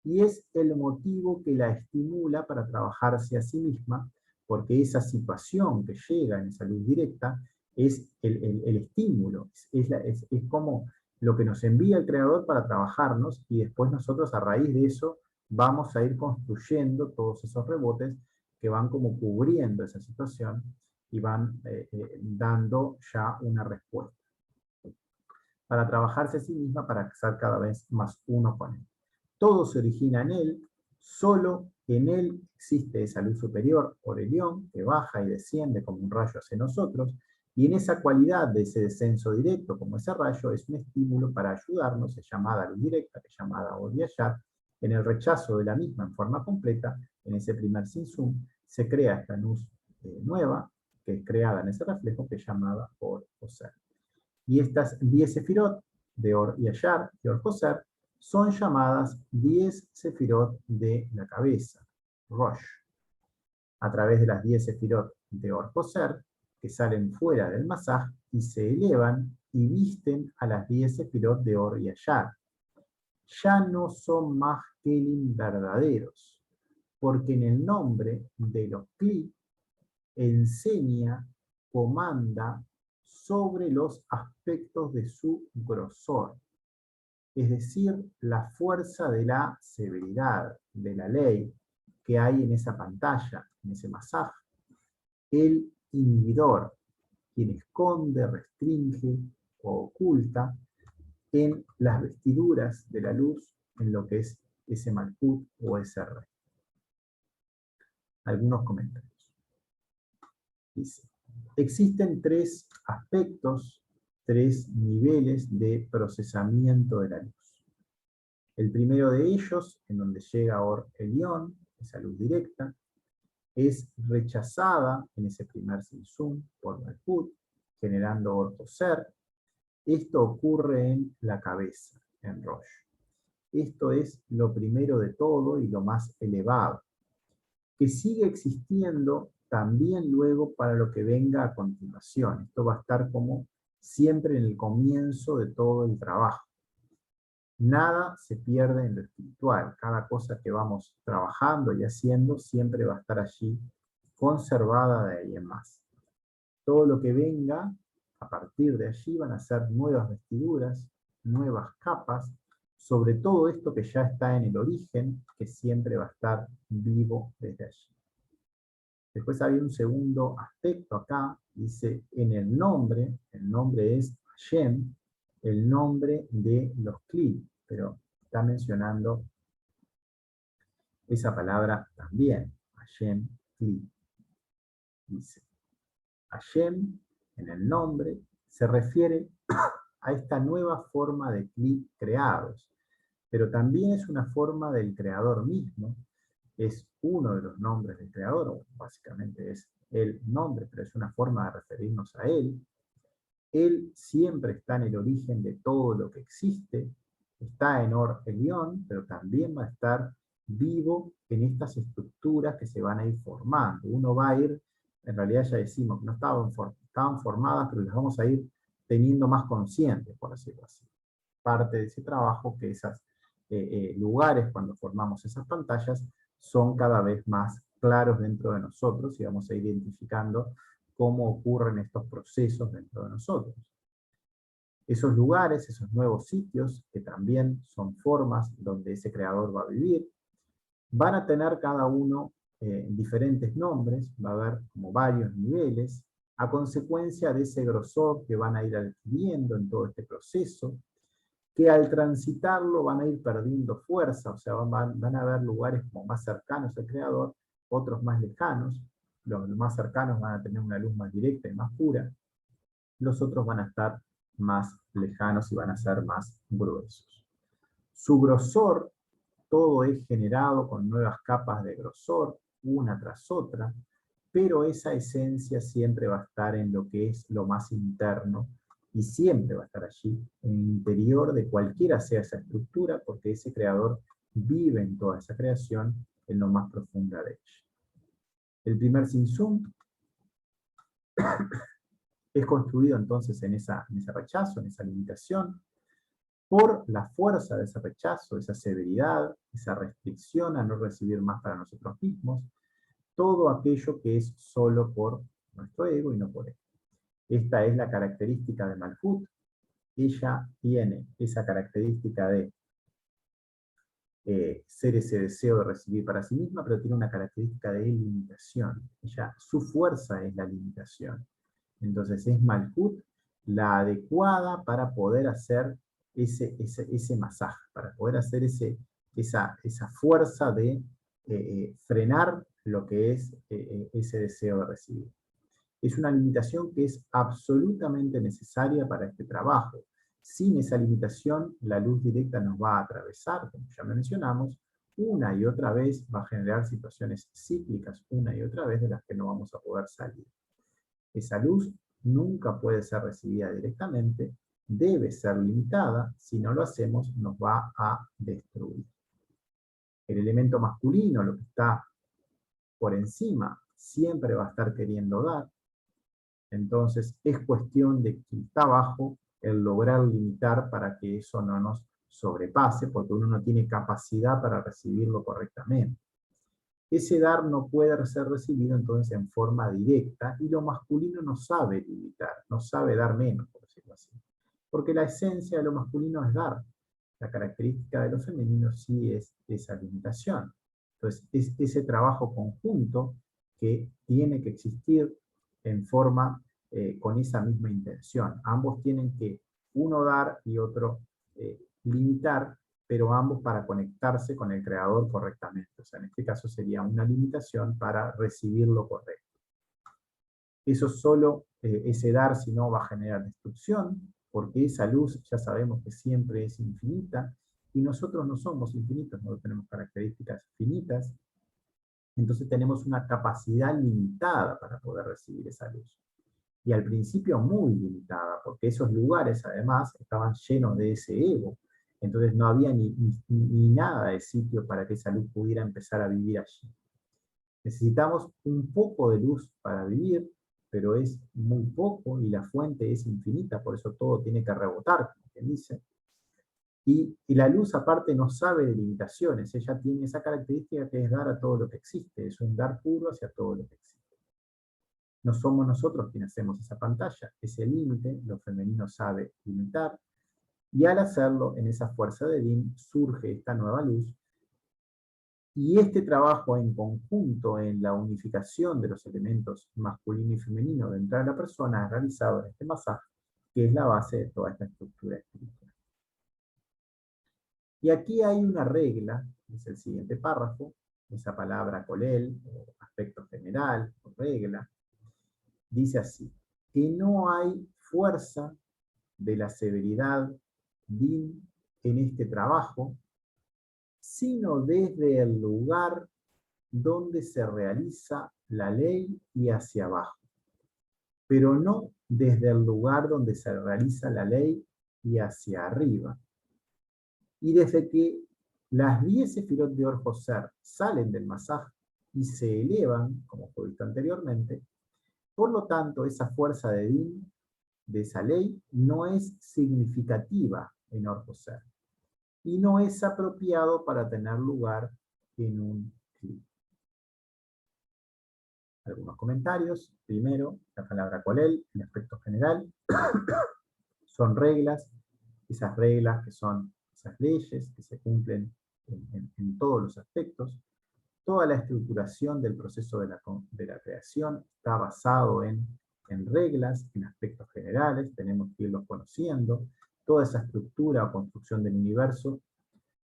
y es el motivo que la estimula para trabajarse a sí misma, porque esa situación que llega en esa luz directa es el estímulo, es como lo que nos envía el Creador para trabajarnos, y después nosotros a raíz de eso vamos a ir construyendo todos esos rebotes que van como cubriendo esa situación y van dando ya una respuesta para trabajarse a sí misma, para ser cada vez más uno con él. Todo se origina en él, solo en él existe esa luz superior, Orelión, que baja y desciende como un rayo hacia nosotros, y en esa cualidad de ese descenso directo, como ese rayo, es un estímulo para ayudarnos, es llamada luz directa, que es llamada Or-Yashar. En el rechazo de la misma en forma completa, en ese primer Sin-Sum, se crea esta luz nueva, que es creada en ese reflejo, que es llamada Or-Koser. Y estas 10 sefirot de Or-Yashar y Or-Koser son llamadas 10 sefirot de la cabeza, Rosh. A través de las 10 sefirot de Or-Koser, que salen fuera del Masaj y se elevan y visten a las 10 sefirot de Or-Yashar. Ya no son más kelim verdaderos, porque en el nombre de los Kli enseña, comanda sobre los aspectos de su grosor, es decir, la fuerza de la severidad, de la ley que hay en esa pantalla, en ese masaj. El inhibidor, quien esconde, restringe o oculta en las vestiduras de la luz, en lo que es ese malkut o ese rey. Algunos comentarios. Dice, existen 3 aspectos, 3 niveles de procesamiento de la luz. El primero de ellos, en donde llega Or Elión, esa luz directa, es rechazada en ese primer Sin-Sum por Malkut, generando Or Koser. Esto ocurre en la cabeza, en Rosh. Esto es lo primero de todo y lo más elevado, que sigue existiendo también luego para lo que venga a continuación. Esto va a estar como siempre en el comienzo de todo el trabajo. Nada se pierde en lo espiritual. Cada cosa que vamos trabajando y haciendo siempre va a estar allí, conservada de ahí en más. Todo lo que venga a partir de allí van a ser nuevas vestiduras, nuevas capas, sobre todo esto que ya está en el origen, que siempre va a estar vivo desde allí. Después hay un segundo aspecto acá, dice en el nombre es Hashem, el nombre de los Kli, pero está mencionando esa palabra también, Hashem, Kli. Dice, Hashem, en el nombre, se refiere a esta nueva forma de Kli creados, pero también es una forma del creador mismo, es uno de los nombres del creador, o básicamente es el nombre, pero es una forma de referirnos a él. Él siempre está en el origen de todo lo que existe, está en Or Elión, pero también va a estar vivo en estas estructuras que se van a ir formando. Uno va a ir, en realidad ya decimos que no estaban formadas, pero las vamos a ir teniendo más conscientes, por decirlo así. Parte de ese trabajo que esos lugares, cuando formamos esas pantallas, son cada vez más claros dentro de nosotros y vamos a ir identificando cómo ocurren estos procesos dentro de nosotros. Esos lugares, esos nuevos sitios, que también son formas donde ese creador va a vivir, van a tener cada uno diferentes nombres, va a haber como varios niveles, a consecuencia de ese grosor que van a ir adquiriendo en todo este proceso, que al transitarlo van a ir perdiendo fuerza, o sea, van a haber lugares como más cercanos al creador, otros más lejanos. Los más cercanos van a tener una luz más directa y más pura, los otros van a estar más lejanos y van a ser más gruesos. Su grosor, todo es generado con nuevas capas de grosor, una tras otra, pero esa esencia siempre va a estar en lo que es lo más interno, y siempre va a estar allí, en el interior de cualquiera sea esa estructura, porque ese creador vive en toda esa creación, en lo más profunda de ella. El primer Sin-Sum es construido entonces en ese rechazo, en esa limitación. por la fuerza de ese rechazo, esa severidad, esa restricción a no recibir más para nosotros mismos, todo aquello que es solo por nuestro ego y no por él. Esta es la característica de Malhut. Ella tiene esa característica de ser ese deseo de recibir para sí misma, pero tiene una característica de limitación. Su fuerza es la limitación. Entonces es Malhut la adecuada para poder hacer ese masaje, para poder hacer esa fuerza de frenar lo que es ese deseo de recibir. Es una limitación que es absolutamente necesaria para este trabajo. Sin esa limitación, la luz directa nos va a atravesar, como ya mencionamos, una y otra vez va a generar situaciones cíclicas, una y otra vez, de las que no vamos a poder salir. Esa luz nunca puede ser recibida directamente, debe ser limitada, si no lo hacemos nos va a destruir. El elemento masculino, lo que está por encima, siempre va a estar queriendo dar. Entonces es cuestión de quien está abajo el lograr limitar para que eso no nos sobrepase, porque uno no tiene capacidad para recibirlo correctamente. Ese dar no puede ser recibido entonces en forma directa, y lo masculino no sabe limitar, no sabe dar menos, por decirlo así. Porque la esencia de lo masculino es dar. La característica de lo femenino sí es esa limitación. Entonces es ese trabajo conjunto que tiene que existir en forma con esa misma intención. Ambos tienen que uno dar y otro limitar, pero ambos para conectarse con el creador correctamente. O sea, en este caso sería una limitación para recibir lo correcto. Eso solo, ese dar, si no, va a generar destrucción, porque esa luz ya sabemos que siempre es infinita, y nosotros no somos infinitos, no tenemos características finitas, entonces tenemos una capacidad limitada para poder recibir esa luz. Y al principio muy limitada, porque esos lugares además estaban llenos de ese ego. Entonces no había ni nada de sitio para que esa luz pudiera empezar a vivir allí. Necesitamos un poco de luz para vivir, pero es muy poco y la fuente es infinita, por eso todo tiene que rebotar, como quien dice. Y la luz aparte no sabe de limitaciones, ella tiene esa característica que es dar a todo lo que existe, es un dar puro hacia todo lo que existe. No somos nosotros quienes hacemos esa pantalla, ese límite, lo femenino sabe limitar, y al hacerlo, en esa fuerza de Din, surge esta nueva luz, y este trabajo en conjunto en la unificación de los elementos masculino y femenino dentro de la persona es realizado en este masaje, que es la base de toda esta estructura espiritual. Y aquí hay una regla, que es el siguiente párrafo, esa palabra kolel, o aspecto general, o regla, dice así: que no hay fuerza de la severidad Din en este trabajo, sino desde el lugar donde se realiza la ley y hacia abajo, pero no desde el lugar donde se realiza la ley y hacia arriba. Y desde que las 10 sefirot de Or Joser salen del masaje y se elevan, como fue visto anteriormente, por lo tanto, esa fuerza de Din, de esa ley, no es significativa en Or Joser y no es apropiado para tener lugar en un clip. Algunos comentarios. Primero, la palabra kolel, en aspecto general, son reglas, esas reglas que son esas leyes que se cumplen en todos los aspectos. Toda la estructuración del proceso de la creación está basado en reglas, en aspectos generales, tenemos que irlos conociendo. Toda esa estructura o construcción del universo,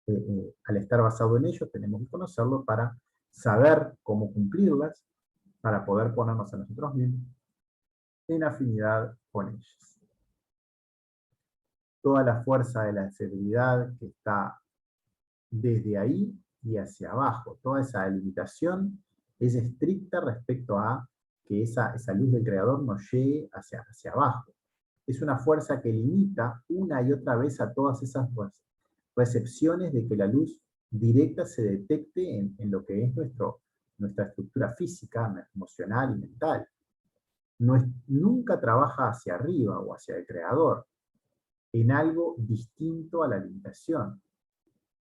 al estar basado en ello, tenemos que conocerlo para saber cómo cumplirlas, para poder ponernos a nosotros mismos en afinidad con ellas. Toda la fuerza de la severidad que está desde ahí y hacia abajo, toda esa delimitación es estricta respecto a que esa luz del creador nos llegue hacia abajo. Es una fuerza que limita una y otra vez a todas esas recepciones de que la luz directa se detecte en lo que es nuestra estructura física, emocional y mental. Nunca trabaja hacia arriba o hacia el creador. en algo distinto a la limitación.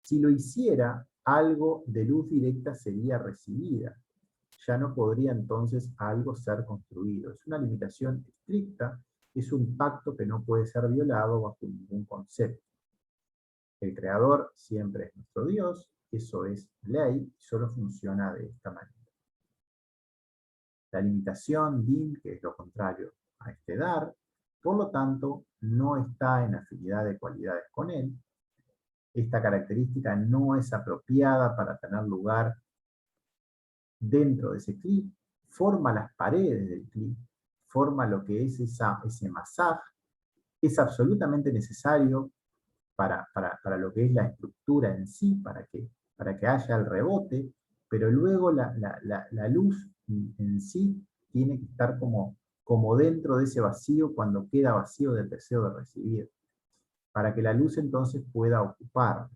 Si lo hiciera, algo de luz directa sería recibida. Ya no podría entonces algo ser construido. Es una limitación estricta, es un pacto que no puede ser violado bajo ningún concepto. El creador siempre es nuestro Dios, eso es ley, y solo funciona de esta manera. La limitación, din, que es lo contrario a este dar, por lo tanto, no está en afinidad de cualidades con él. Esta característica no es apropiada para tener lugar dentro de ese cli, forma las paredes del cli, forma lo que es ese masaj, es absolutamente necesario para lo que es la estructura en sí, para que haya el rebote, pero luego la luz en sí tiene que estar como dentro de ese vacío cuando queda vacío del deseo de recibir, para que la luz entonces pueda ocupar.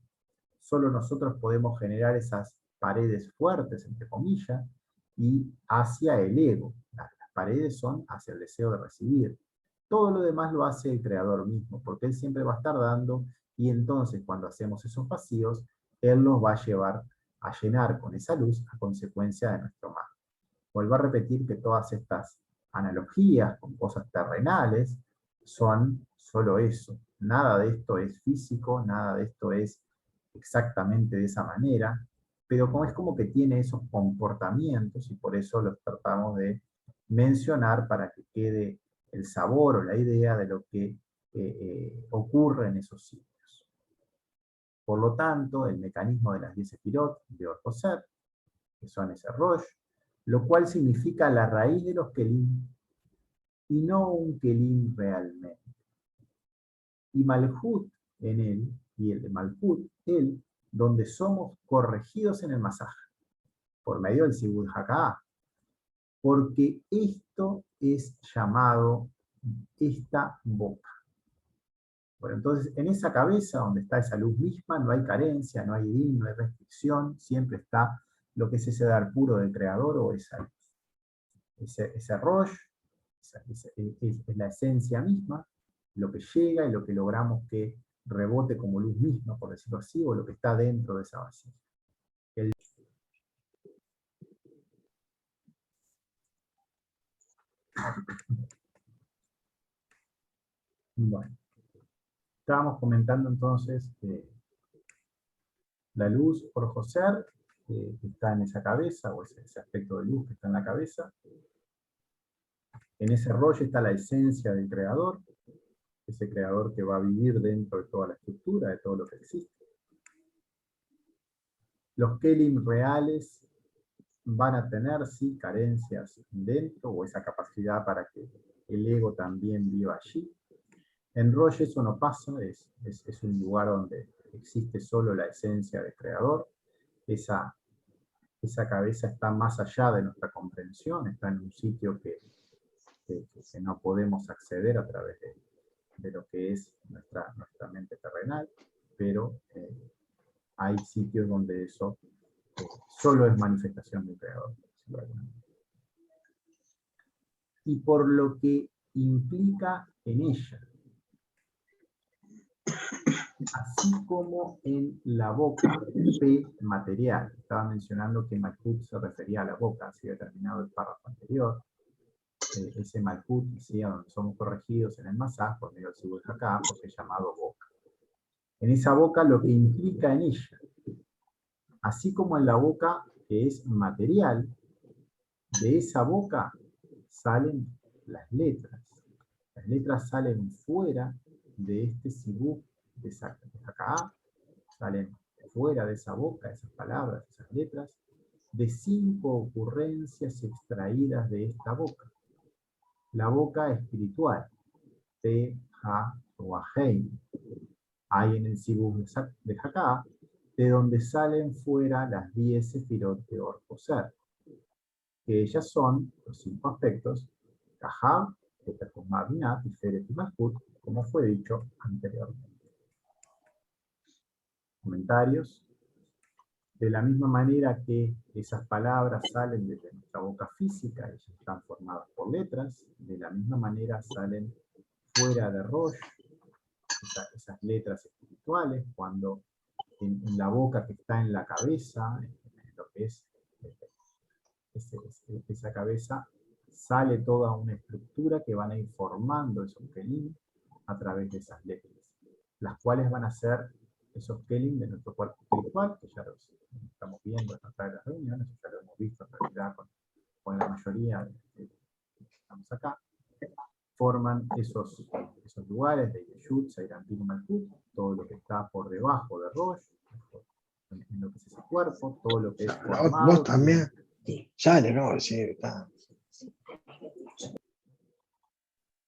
Solo nosotros podemos generar esas paredes fuertes, entre comillas, y hacia el ego. Las paredes son hacia el deseo de recibir. Todo lo demás lo hace el creador mismo, porque él siempre va a estar dando, y entonces cuando hacemos esos vacíos, él nos va a llevar a llenar con esa luz a consecuencia de nuestro mal. Vuelvo a repetir que todas estas analogías con cosas terrenales son solo eso. Nada de esto es físico, nada de esto es exactamente de esa manera, pero es como que tiene esos comportamientos y por eso los tratamos de mencionar para que quede el sabor o la idea de lo que ocurre en esos sitios. Por lo tanto, el mecanismo de las 10 sefirot de Or-Koset, que son ese Rosh, lo cual significa la raíz de los Kelim, y no un Kelim realmente. Y Malhut en él, y el de Malhut, él, donde somos corregidos en el masaje, por medio del Sibud Haka'ah, porque esto es llamado esta boca. Bueno, entonces, en esa cabeza, donde está esa luz misma, no hay carencia, no hay din, no hay restricción, siempre está lo que es ese dar puro del creador o esa luz. Ese rosh, es la esencia misma, lo que llega y lo que logramos que rebote como luz misma, por decirlo así, o lo que está dentro de esa vasija. Bueno, estábamos comentando entonces la luz por Joser, que está en esa cabeza, o ese aspecto de luz que está en la cabeza. En ese rollo está la esencia del creador, ese creador que va a vivir dentro de toda la estructura, de todo lo que existe. Los Kelim reales van a tener, sí, carencias dentro, o esa capacidad para que el ego también viva allí. En Rosh eso no pasa, es un lugar donde existe solo la esencia del creador. Esa cabeza está más allá de nuestra comprensión, está en un sitio que no podemos acceder a través de lo que es nuestra mente terrenal, pero hay sitios donde eso solo es manifestación del creador. Y por lo que implica en ella, así como en la boca, P material. Estaba mencionando que Malhut se refería a la boca, así había terminado el párrafo anterior. Ese Malhut, ¿sí? Donde somos corregidos en el masaj, por medio del Sibud Haka'ah, porque es llamado boca. En esa boca lo que implica en ella, así como en la boca que es material, de esa boca salen las letras. Las letras salen fuera de este Sibud de Haka'ah, salen fuera de esa boca, esas palabras, esas letras, de 5 ocurrencias extraídas de esta boca. La boca espiritual, Te-Ha-Roaheim, hay en el Sibud de Haka'ah, de donde salen fuera las 10 sefirot de Or-Koser, que ellas son los 5 aspectos, Kahab, Eterhumah Binah, Tiferet y Malhut, como fue dicho anteriormente. Comentarios. De la misma manera que esas palabras salen desde nuestra boca física, ellas están formadas por letras, de la misma manera salen fuera de Rosh, esas letras espirituales, cuando en la boca que está en la cabeza, en lo que es esa cabeza, sale toda una estructura que van a ir formando esos kelim a través de esas letras, las cuales van a ser esos kelim de nuestro cuerpo espiritual, que ya los estamos viendo en otra de las reuniones, ya lo hemos visto en realidad con la mayoría de que estamos acá, forman esos lugares de Yeshut, Seirampin y Malkut, todo lo que está por debajo de Rosh, en lo que es ese cuerpo, todo lo que es formado. Vos también. Sale, ¿no? Sí, está.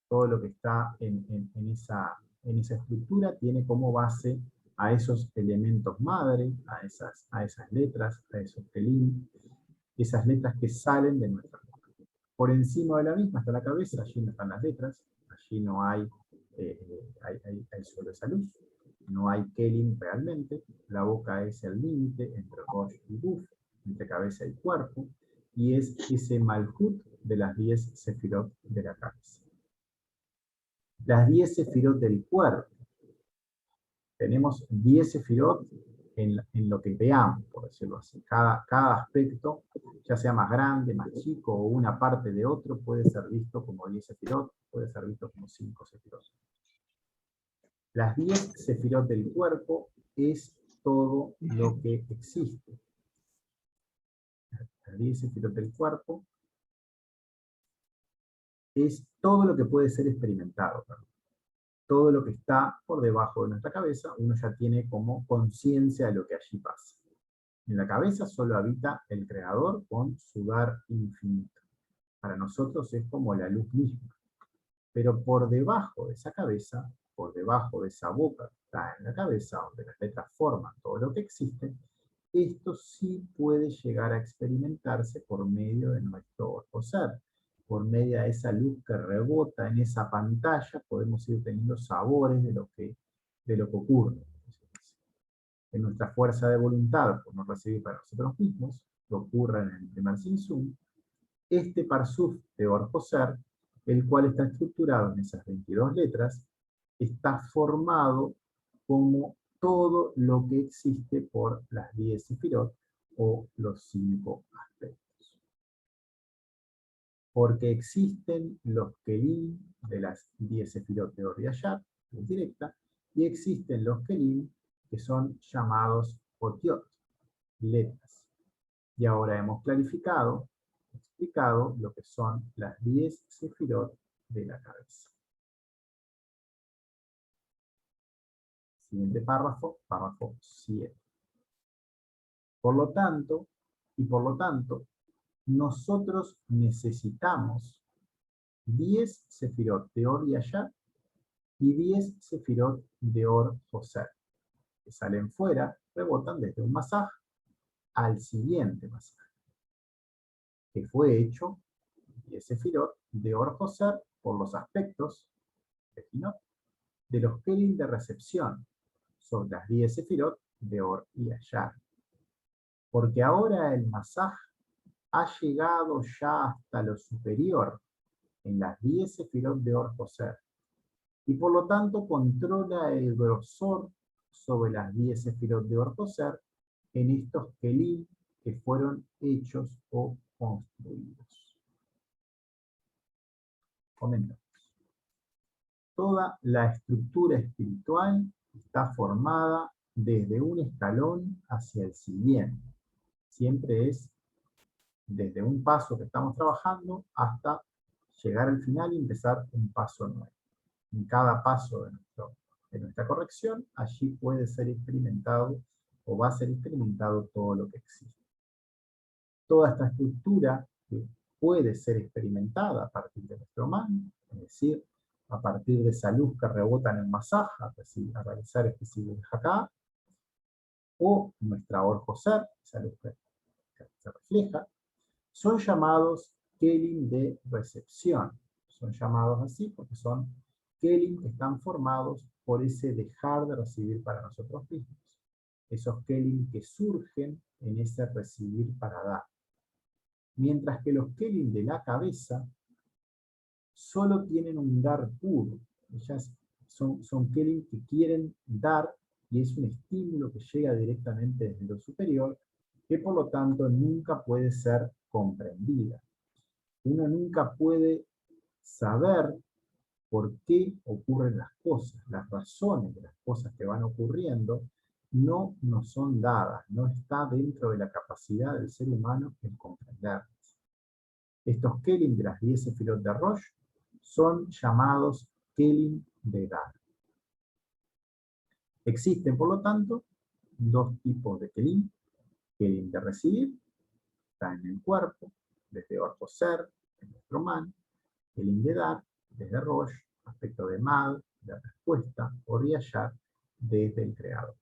Todo lo que está en esa estructura tiene como base a esos elementos madre, a esas letras, a esos kelim, esas letras que salen de nuestra boca. Por encima de la misma está la cabeza, allí no están las letras, allí no hay solo esa luz, no hay kelim realmente, la boca es el límite entre Rosh y Guf, entre cabeza y cuerpo, y es ese Malhut de las 10 sefirot de la cabeza. Las 10 sefirot del cuerpo. Tenemos 10 sefirot en lo que veamos, por decirlo así. Cada aspecto, ya sea más grande, más chico, o una parte de otro, puede ser visto como 10 sefirot, puede ser visto como 5 sefirot. Las 10 sefirot del cuerpo es todo lo que existe. Las 10 sefirot del cuerpo es todo lo que puede ser experimentado. Todo lo que está por debajo de nuestra cabeza, uno ya tiene como conciencia de lo que allí pasa. En la cabeza solo habita el Creador con su dar infinito. Para nosotros es como la luz misma. Pero por debajo de esa cabeza, por debajo de esa boca que está en la cabeza, donde las letras forman todo lo que existe, esto sí puede llegar a experimentarse por medio de nuestro ser. Por medio de esa luz que rebota en esa pantalla, podemos ir teniendo sabores de lo que ocurre. En nuestra fuerza de voluntad, por no recibir para nosotros mismos, que ocurre en el primer Sinsum, este Parsuf de Or-Joser, el cual está estructurado en esas 22 letras, está formado como todo lo que existe por las 10 sefirot o los 5 aspectos. Porque existen los kelim de las 10 sefirot de Or Yashar, directa, y existen los kelim que son llamados otiot, letras. Y ahora hemos explicado lo que son las 10 sefirot de la cabeza. Siguiente párrafo, párrafo 7. Por lo tanto, nosotros necesitamos 10 sefirot de Or Yashar y 10 sefirot de Or Joser, que salen fuera, rebotan desde un masaj al siguiente masaj, que fue hecho 10 sefirot de Or Joser por los aspectos de los kelim de recepción, son las 10 sefirot de Or y Yashar. Porque ahora el masaj ha llegado ya hasta lo superior en las 10 sefirot de Or Joser, y por lo tanto controla el grosor sobre las 10 sefirot de Or Joser en estos kelim que fueron hechos o construidos. Comentamos. Toda la estructura espiritual está formada desde un escalón hacia el siguiente. Siempre es desde un paso que estamos trabajando hasta llegar al final y empezar un paso nuevo. En cada paso de nuestra corrección, allí puede ser experimentado o va a ser experimentado todo lo que existe. Toda esta estructura que puede ser experimentada a partir de nuestro man, es decir, a partir de esa luz que rebota en el masaj, a realizar este siglo de Haká, o nuestra Or Joser, esa luz que se refleja, son llamados kelim de recepción. Son llamados así porque son kelim que están formados por ese dejar de recibir para nosotros mismos. Esos kelim que surgen en ese recibir para dar. Mientras que los kelim de la cabeza solo tienen un dar puro. Ellas son Kelim que quieren dar, y es un estímulo que llega directamente desde lo superior, que por lo tanto nunca puede ser comprendida. Uno nunca puede saber por qué ocurren las cosas, las razones de las cosas que van ocurriendo no nos son dadas, no está dentro de la capacidad del ser humano en comprenderlas. Estos Kelim de las 10 Sefirot de Rosh son llamados Kelim de Dar. Existen, por lo tanto, dos tipos de Kelim. Kelim de recibir, está en el cuerpo, desde Orpo Ser, en nuestro man. Kelim de dar, desde Rosh, aspecto de Mad, de respuesta, o Riayat, desde el Creador.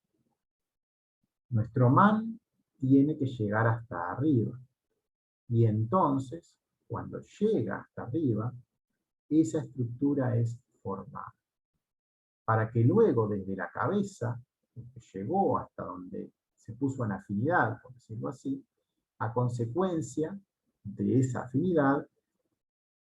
Nuestro man tiene que llegar hasta arriba. Y entonces, cuando llega hasta arriba, esa estructura es formada. Para que luego desde la cabeza, que llegó hasta donde se puso en afinidad, por decirlo así, a consecuencia de esa afinidad,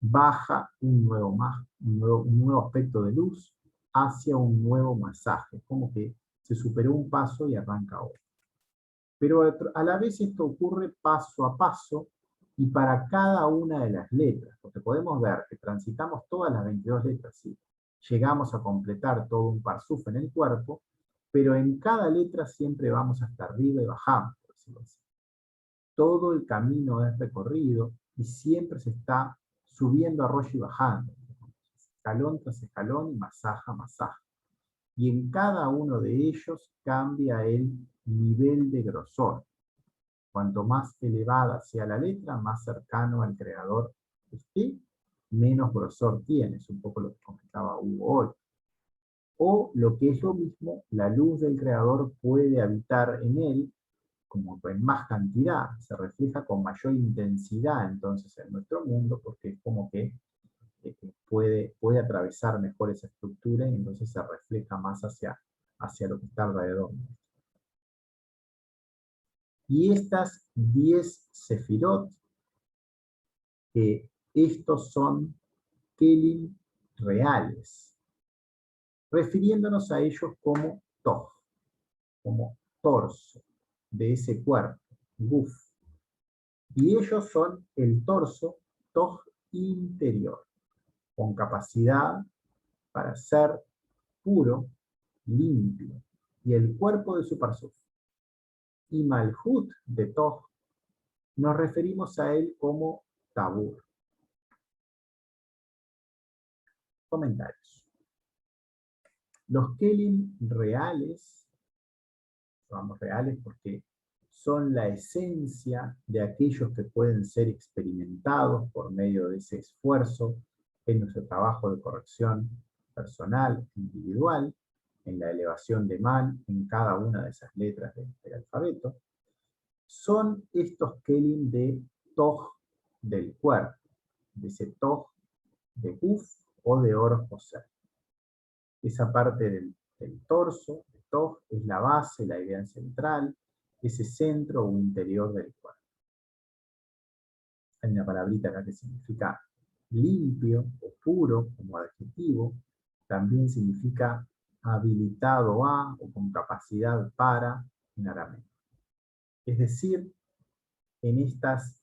baja un nuevo aspecto de luz hacia un nuevo masaje, como que se superó un paso y arranca otro. Pero a la vez esto ocurre paso a paso y para cada una de las letras, porque podemos ver que transitamos todas las 22 letras, ¿sí? Llegamos a completar todo un parsuf en el cuerpo, pero en cada letra siempre vamos hasta arriba y bajamos, por decirlo así. Todo el camino es recorrido y siempre se está subiendo a Rosh y bajando, escalón tras escalón y masaja, masaja. Y en cada uno de ellos cambia el nivel de grosor. Cuanto más elevada sea la letra, más cercano al creador esté, menos grosor tiene. Es un poco lo que comentaba Hugo hoy. O lo que es lo mismo, la luz del creador puede habitar en él como en más cantidad, se refleja con mayor intensidad entonces en nuestro mundo, porque es como que puede atravesar mejor esa estructura y entonces se refleja más hacia lo que está alrededor. Y estas 10 sefirot, estos son Kelim reales, refiriéndonos a ellos como Toj, como torso de ese cuerpo, Guf. Y ellos son el torso Toj interior, con capacidad para ser puro, limpio, y el cuerpo de su parsuf. Y Malhut de Toj, nos referimos a él como Tabur. Comentarios. Los Kelim reales, llamamos reales porque son la esencia de aquellos que pueden ser experimentados por medio de ese esfuerzo en nuestro trabajo de corrección personal, individual, en la elevación de man en cada una de esas letras del alfabeto, son estos Kelim de Toj del cuerpo, de ese Toj de Guf o de Or Joser. Esa parte del torso, de Toj, es la base, la idea central, ese centro o interior del cuerpo. Hay una palabrita acá que significa limpio o puro como adjetivo, también significa habilitado a o con capacidad para en arameo. Es decir, en estas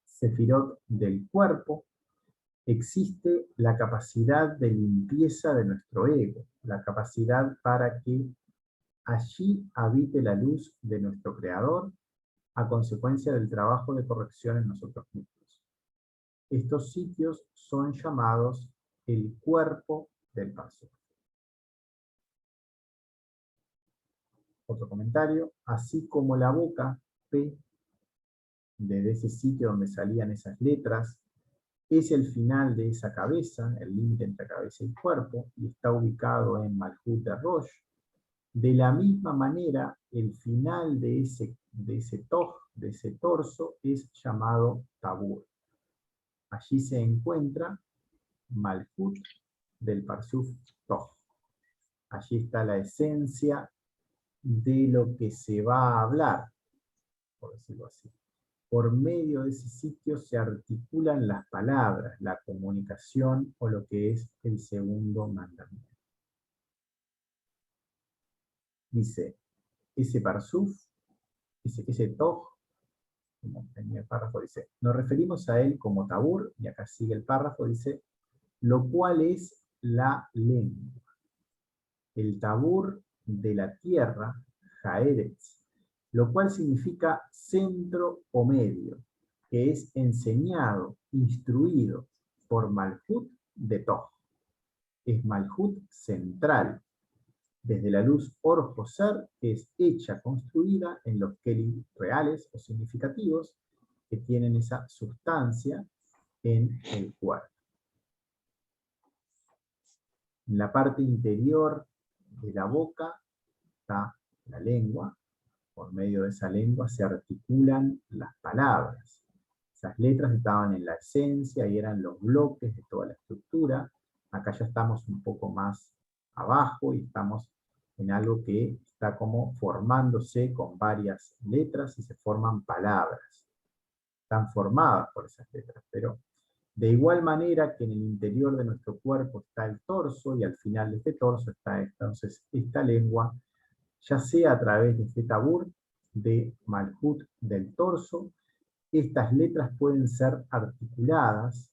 sefirot del cuerpo existe la capacidad de limpieza de nuestro ego, la capacidad para que allí habite la luz de nuestro Creador a consecuencia del trabajo de corrección en nosotros mismos. Estos sitios son llamados el cuerpo del parsuf. Otro comentario, así como la boca, P, desde ese sitio donde salían esas letras, es el final de esa cabeza, el límite entre cabeza y cuerpo, y está ubicado en Malhut de Rosh. De la misma manera, el final de ese Toj, de ese torso, es llamado Tabur. Allí se encuentra Malhut del Parsuf Toj. Allí está la esencia de lo que se va a hablar, por decirlo así. Por medio de ese sitio se articulan las palabras, la comunicación o lo que es el segundo mandamiento. dice, ese parsuf, ese toj, como tenía el párrafo, dice, nos referimos a él como tabur, y acá sigue el párrafo, dice, lo cual es la lengua. El tabur de la tierra, Jaeretz, lo cual significa centro o medio, que es enseñado, instruido por Malhut de Toj. Es Malhut central, desde la luz Or Joser, que es hecha, construida en los Kelim reales o significativos, que tienen esa sustancia en el cuerpo. En la parte interior de la boca está la lengua. Por medio de esa lengua se articulan las palabras. Esas letras estaban en la esencia y eran los bloques de toda la estructura. Acá ya estamos un poco más abajo y estamos en algo que está como formándose con varias letras y se forman palabras. Están formadas por esas letras, pero de igual manera que en el interior de nuestro cuerpo está el torso y al final de este torso está entonces esta lengua, ya sea a través de este tabur de Malhut del torso, estas letras pueden ser articuladas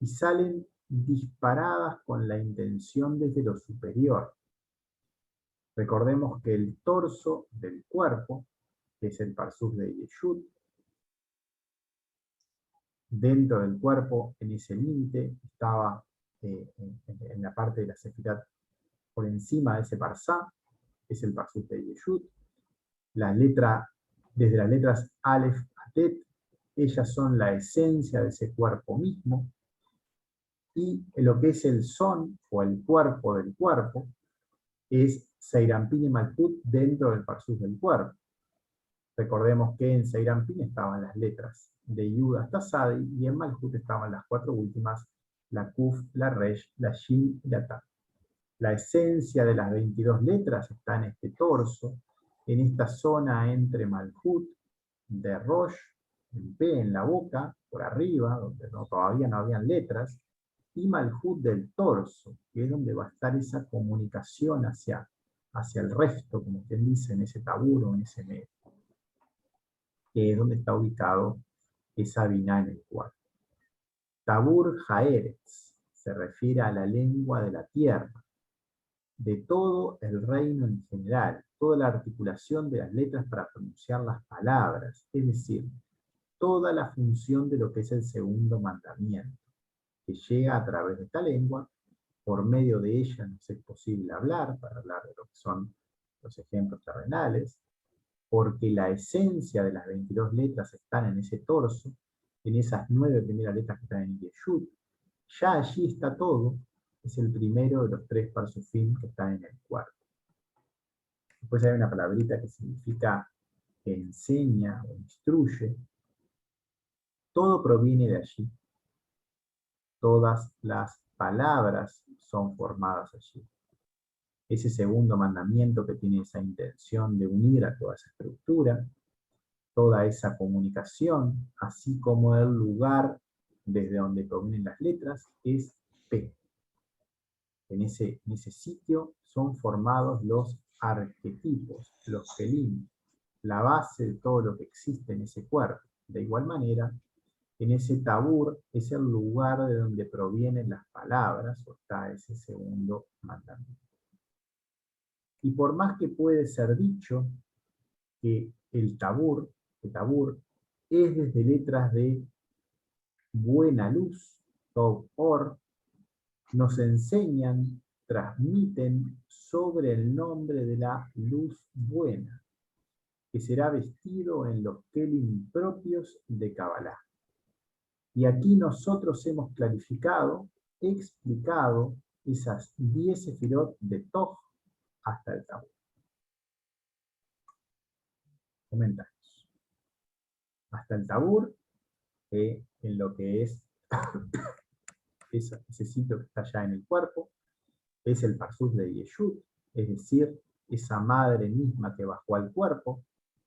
y salen disparadas con la intención desde lo superior. Recordemos que el torso del cuerpo, que es el parsuf de Yeshut, dentro del cuerpo, en ese límite, estaba en la parte de la Sefirot, por encima de ese parsá, es el parsuf de Yeshut. Desde las letras Aleph a Tet, ellas son la esencia de ese cuerpo mismo, y lo que es el son, o el cuerpo del cuerpo, es Seirampin y Malhut dentro del parsuf del cuerpo. Recordemos que en Seirampin estaban las letras de Yud hasta Sadi, y en Malhut estaban las cuatro últimas, la Kuf, la Resh, la Shin y la Ta. La esencia de las 22 letras está en este torso, en esta zona entre Malhut, de Rosh, el P en la boca, por arriba, donde todavía no habían letras, y Malhut del torso, que es donde va a estar esa comunicación hacia el resto, como quien dice, en ese tabur o en ese medio, que es donde está ubicado esa biná en el cuarto. Tabur Jaeretz se refiere a la lengua de la tierra, de todo el reino en general, toda la articulación de las letras para pronunciar las palabras, es decir, toda la función de lo que es el segundo mandamiento, que llega a través de esta lengua. Por medio de ella nos es posible hablar, para hablar de lo que son los ejemplos terrenales, porque la esencia de las 22 letras están en ese torso, en esas 9 primeras letras que están en Yeshut. Ya allí está todo, es el primero de los 3 parsufim que están en el cuarto. Después hay una palabrita que significa que enseña o instruye. Todo proviene de allí. Todas las palabras son formadas allí. Ese segundo mandamiento que tiene esa intención de unir a toda esa estructura, toda esa comunicación, así como el lugar desde donde provienen las letras, es P. En ese sitio son formados los arquetipos, los kelim, la base de todo lo que existe en ese cuerpo. De igual manera, en ese tabur es el lugar de donde provienen las palabras, o está ese segundo mandamiento. Y por más que puede ser dicho que el tabur es desde letras de buena luz, Tov Or, nos enseñan, transmiten sobre el nombre de la luz buena, que será vestido en los kelim propios de Kabbalah. Y aquí nosotros hemos clarificado, explicado esas 10 sefirot de Toj hasta el tabú. Comentarios. Hasta el tabur, en lo que es ese sitio que está ya en el cuerpo, es el parsuf de Yeshut, es decir, esa madre misma que bajó al cuerpo.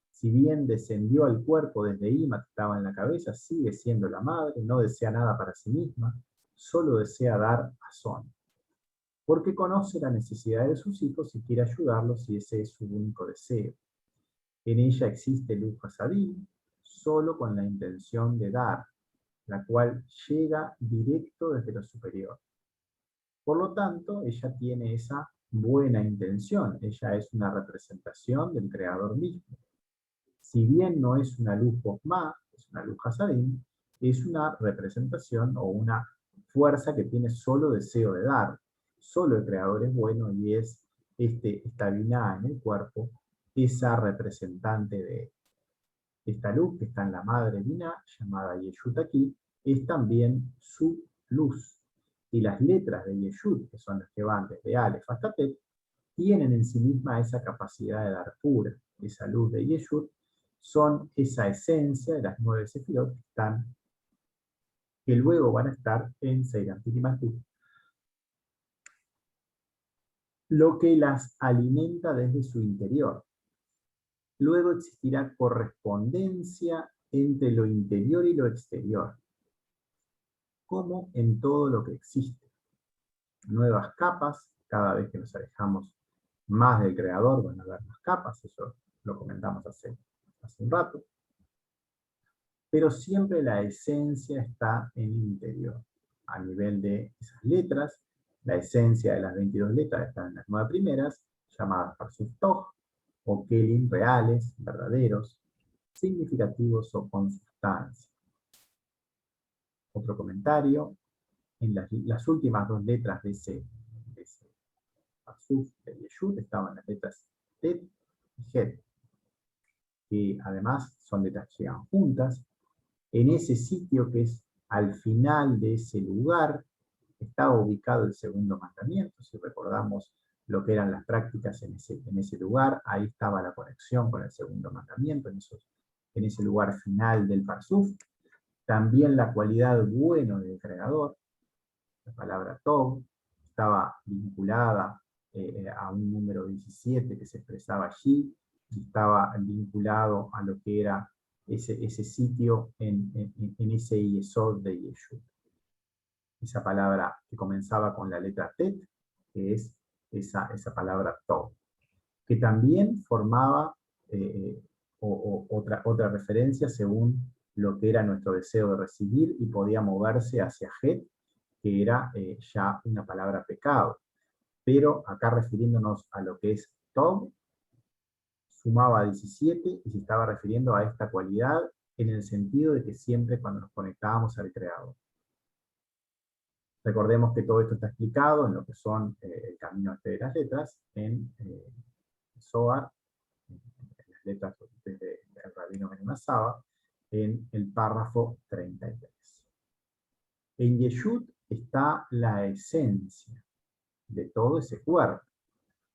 Si bien descendió al cuerpo desde Ima, que estaba en la cabeza, sigue siendo la madre, no desea nada para sí misma, solo desea dar azón. porque conoce la necesidad de sus hijos y quiere ayudarlos y ese es su único deseo. En ella existe luz Hasadim, solo con la intención de dar, la cual llega directo desde lo superior. Por lo tanto, ella tiene esa buena intención, ella es una representación del Creador mismo. Si bien no es una luz Jochma, es una luz Hasadim, es una representación o una fuerza que tiene solo deseo de dar. Solo el Creador es bueno y es esta biná en el cuerpo, esa representante de esta luz que está en la madre biná, llamada Yeshut aquí, es también su luz. Y las letras de Yeshut, que son las que van desde Aleph hasta Tet, tienen en sí misma esa capacidad de dar pura. Esa luz de Yeshut son esa esencia de las 9 sefirot que luego van a estar en Seiranpin y Malkut, lo que las alimenta desde su interior. Luego existirá correspondencia entre lo interior y lo exterior, como en todo lo que existe. Nuevas capas, cada vez que nos alejamos más del Creador van a haber más capas, eso lo comentamos hace un rato. Pero siempre la esencia está en el interior. A nivel de esas letras, la esencia de las 22 letras está en las 9 primeras, llamadas Parsuf Toj, o Kelim reales, verdaderos, significativos o con sustancia. Otro comentario, en las últimas 2 letras de ese Parsuf de Yeshut estaban las letras Tet y Het, que además son letras que llegan juntas. En ese sitio que es al final de ese lugar, estaba ubicado el segundo mandamiento. Si recordamos lo que eran las prácticas en ese lugar, ahí estaba la conexión con el segundo mandamiento, en ese lugar final del Parsuf. También la cualidad bueno del Creador, la palabra Tov, estaba vinculada a un número 17 que se expresaba allí, y estaba vinculado a lo que era ese sitio en ese Yesod de Yeshut. Esa palabra que comenzaba con la letra Tet, que es esa palabra Tov, que también formaba otra referencia según lo que era nuestro deseo de recibir y podía moverse hacia Het, que era ya una palabra pecado. Pero acá refiriéndonos a lo que es Tov, sumaba 17 y se estaba refiriendo a esta cualidad en el sentido de que siempre cuando nos conectábamos al Creador. Recordemos que todo esto está explicado en lo que son el camino de las letras, en Zohar, en las letras del Rabino Ben Saba, en el párrafo 33. En Yeshut está la esencia de todo ese cuerpo.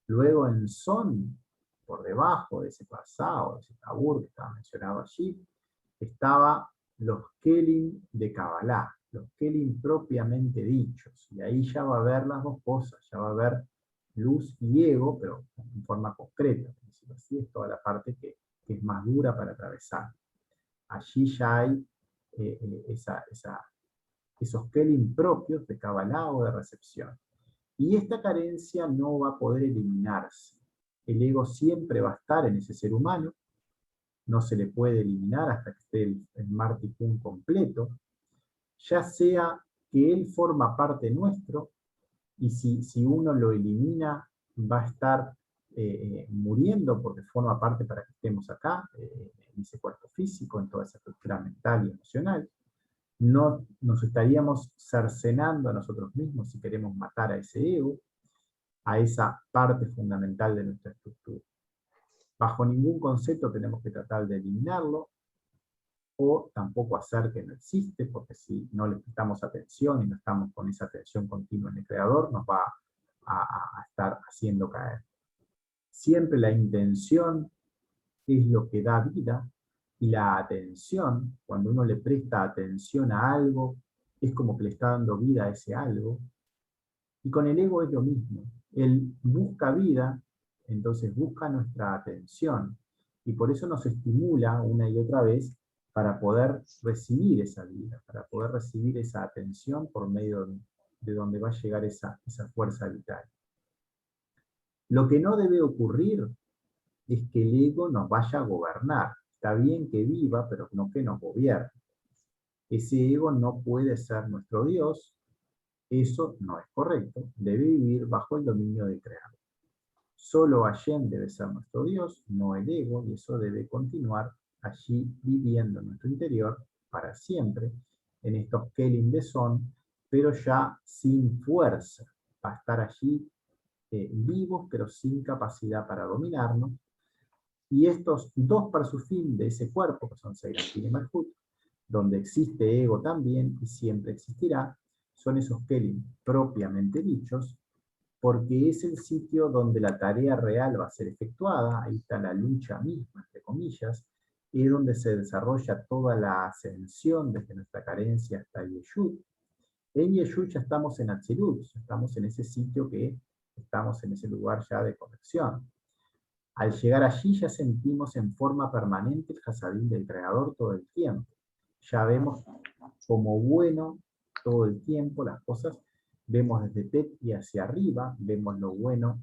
Luego en Son, por debajo de ese pasado, de ese tabur que estaba mencionado allí, estaba los Kelim de Kabbalah, los Kelim propiamente dichos. Y ahí ya va a haber las dos cosas, ya va a haber luz y ego, pero en forma concreta. Así es toda la parte que es más dura para atravesar. Allí ya hay esos Kelim propios de Kabbalah o de recepción. Y esta carencia no va a poder eliminarse. El ego siempre va a estar en ese ser humano, no se le puede eliminar hasta que esté el Martikun completo, ya sea que él forma parte nuestro, y si uno lo elimina, va a estar muriendo porque forma parte para que estemos acá, en ese cuerpo físico, en toda esa estructura mental y emocional. No nos estaríamos cercenando a nosotros mismos si queremos matar a ese ego, a esa parte fundamental de nuestra estructura. Bajo ningún concepto tenemos que tratar de eliminarlo, o tampoco hacer que no existe, porque si no le prestamos atención y no estamos con esa atención continua en el Creador, nos va a estar haciendo caer. Siempre la intención es lo que da vida, y la atención, cuando uno le presta atención a algo, es como que le está dando vida a ese algo. Y con el ego es lo mismo. Él busca vida, entonces busca nuestra atención. Y por eso nos estimula una y otra vez para poder recibir esa vida, para poder recibir esa atención por medio de donde va a llegar esa fuerza vital. Lo que no debe ocurrir es que el ego nos vaya a gobernar. Está bien que viva, pero no que nos gobierne. Ese ego no puede ser nuestro Dios. Eso no es correcto. Debe vivir bajo el dominio del Creador. Solo Hashem debe ser nuestro Dios, no el ego, y eso debe continuar allí viviendo en nuestro interior para siempre, en estos Kelim de Son, pero ya sin fuerza, va a estar allí vivos, pero sin capacidad para dominarnos. Y estos dos parsufim de ese cuerpo, que son Seiranpin y Malhut, donde existe ego también y siempre existirá, son esos Kelim propiamente dichos, porque es el sitio donde la tarea real va a ser efectuada, ahí está la lucha misma, entre comillas, y es donde se desarrolla toda la ascensión desde nuestra carencia hasta el Yeshut. En Yeshut ya estamos en Atzilut, ya estamos en ese sitio que estamos en ese lugar ya de conexión. Al llegar allí ya sentimos en forma permanente el Hasadín del Creador todo el tiempo. Ya vemos como bueno todo el tiempo las cosas, vemos desde Tet y hacia arriba, vemos lo bueno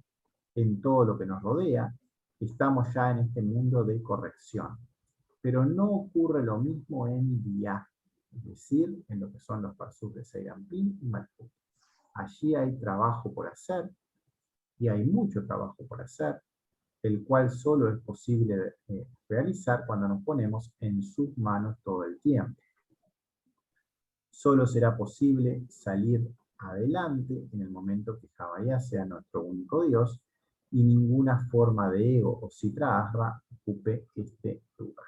en todo lo que nos rodea, estamos ya en este mundo de corrección. Pero no ocurre lo mismo en Biyah, es decir, en lo que son los parsuk de Seiranpin y Malhut. Allí hay trabajo por hacer, y hay mucho trabajo por hacer, el cual solo es posible realizar cuando nos ponemos en sus manos todo el tiempo. Solo será posible salir adelante en el momento que Havaya sea nuestro único Dios y ninguna forma de ego o Sitra Ahra ocupe este lugar.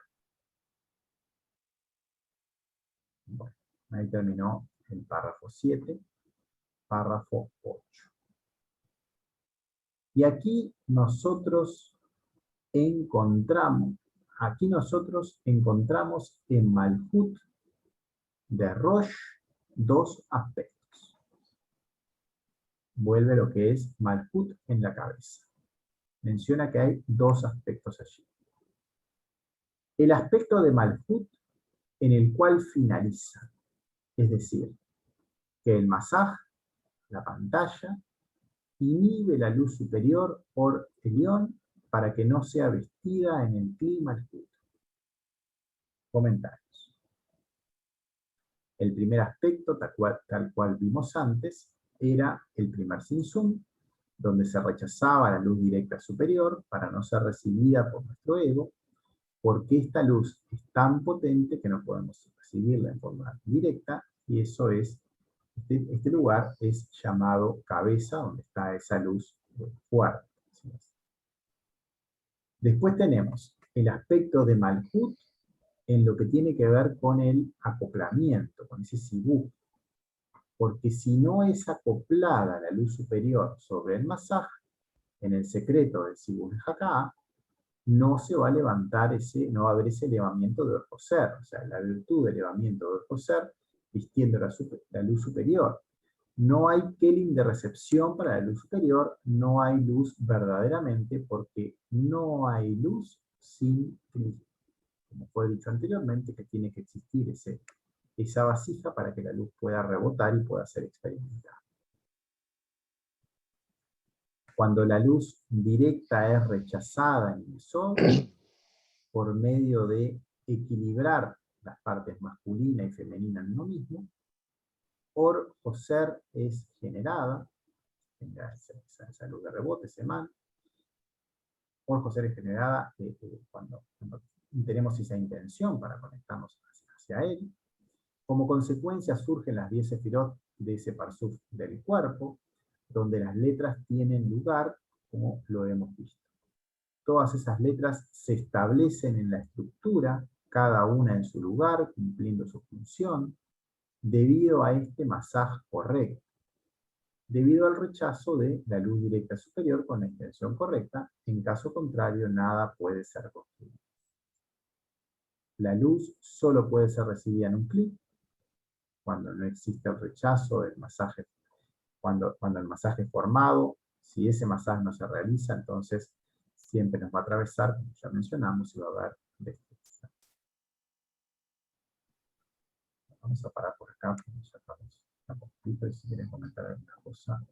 Bueno, ahí terminó el párrafo 7, párrafo 8. Y aquí nosotros encontramos en Malhut de Rosh dos aspectos. Vuelve lo que es Malhut en la cabeza. Menciona que hay dos aspectos allí. El aspecto de Malhut en el cual finaliza, es decir, que el masaj, la pantalla, inhibe la luz superior por Elión para que no sea vestida en el clima Malhut. Comentarios. El primer aspecto, tal cual vimos antes, era el primer Sinsum, donde se rechazaba la luz directa superior para no ser recibida por nuestro ego, porque esta luz es tan potente que no podemos recibirla en forma directa, y eso es, este lugar es llamado cabeza, donde está esa luz fuerte. Después tenemos el aspecto de Malhut en lo que tiene que ver con el acoplamiento, con ese sibú, porque si no es acoplada la luz superior sobre el masaj, en el secreto del sibú de Haká, no se va a levantar no va a haber ese elevamiento de Orjoser, o sea, la virtud de elevamiento de Orjoser vistiendo la luz superior. No hay kelim de recepción para la luz superior, no hay luz verdaderamente, porque no hay luz sin Cristo. Como fue dicho anteriormente, que tiene que existir esa vasija para que la luz pueda rebotar y pueda ser experimentada. Cuando la luz directa es rechazada en el sol, por medio de equilibrar las partes masculina y femenina en uno mismo, Or Joser es generada, esa luz de rebote, ese man. Or Joser es generada cuando tenemos esa intención para conectarnos hacia él. Como consecuencia surgen las 10 sefirot de ese parsuf del cuerpo, donde las letras tienen lugar, como lo hemos visto. Todas esas letras se establecen en la estructura, cada una en su lugar, cumpliendo su función, debido a este masaj correcto, debido al rechazo de la luz directa superior con la intención correcta. En caso contrario, nada puede ser construido. La luz solo puede ser recibida en un clic, cuando no existe el rechazo del masaje, cuando el masaje es formado. Si ese masaje no se realiza, entonces siempre nos va a atravesar, como ya mencionamos, y va a haber destrucción. Vamos a parar por acá, porque ya estamos Un poquito y si quieren comentar alguna cosa.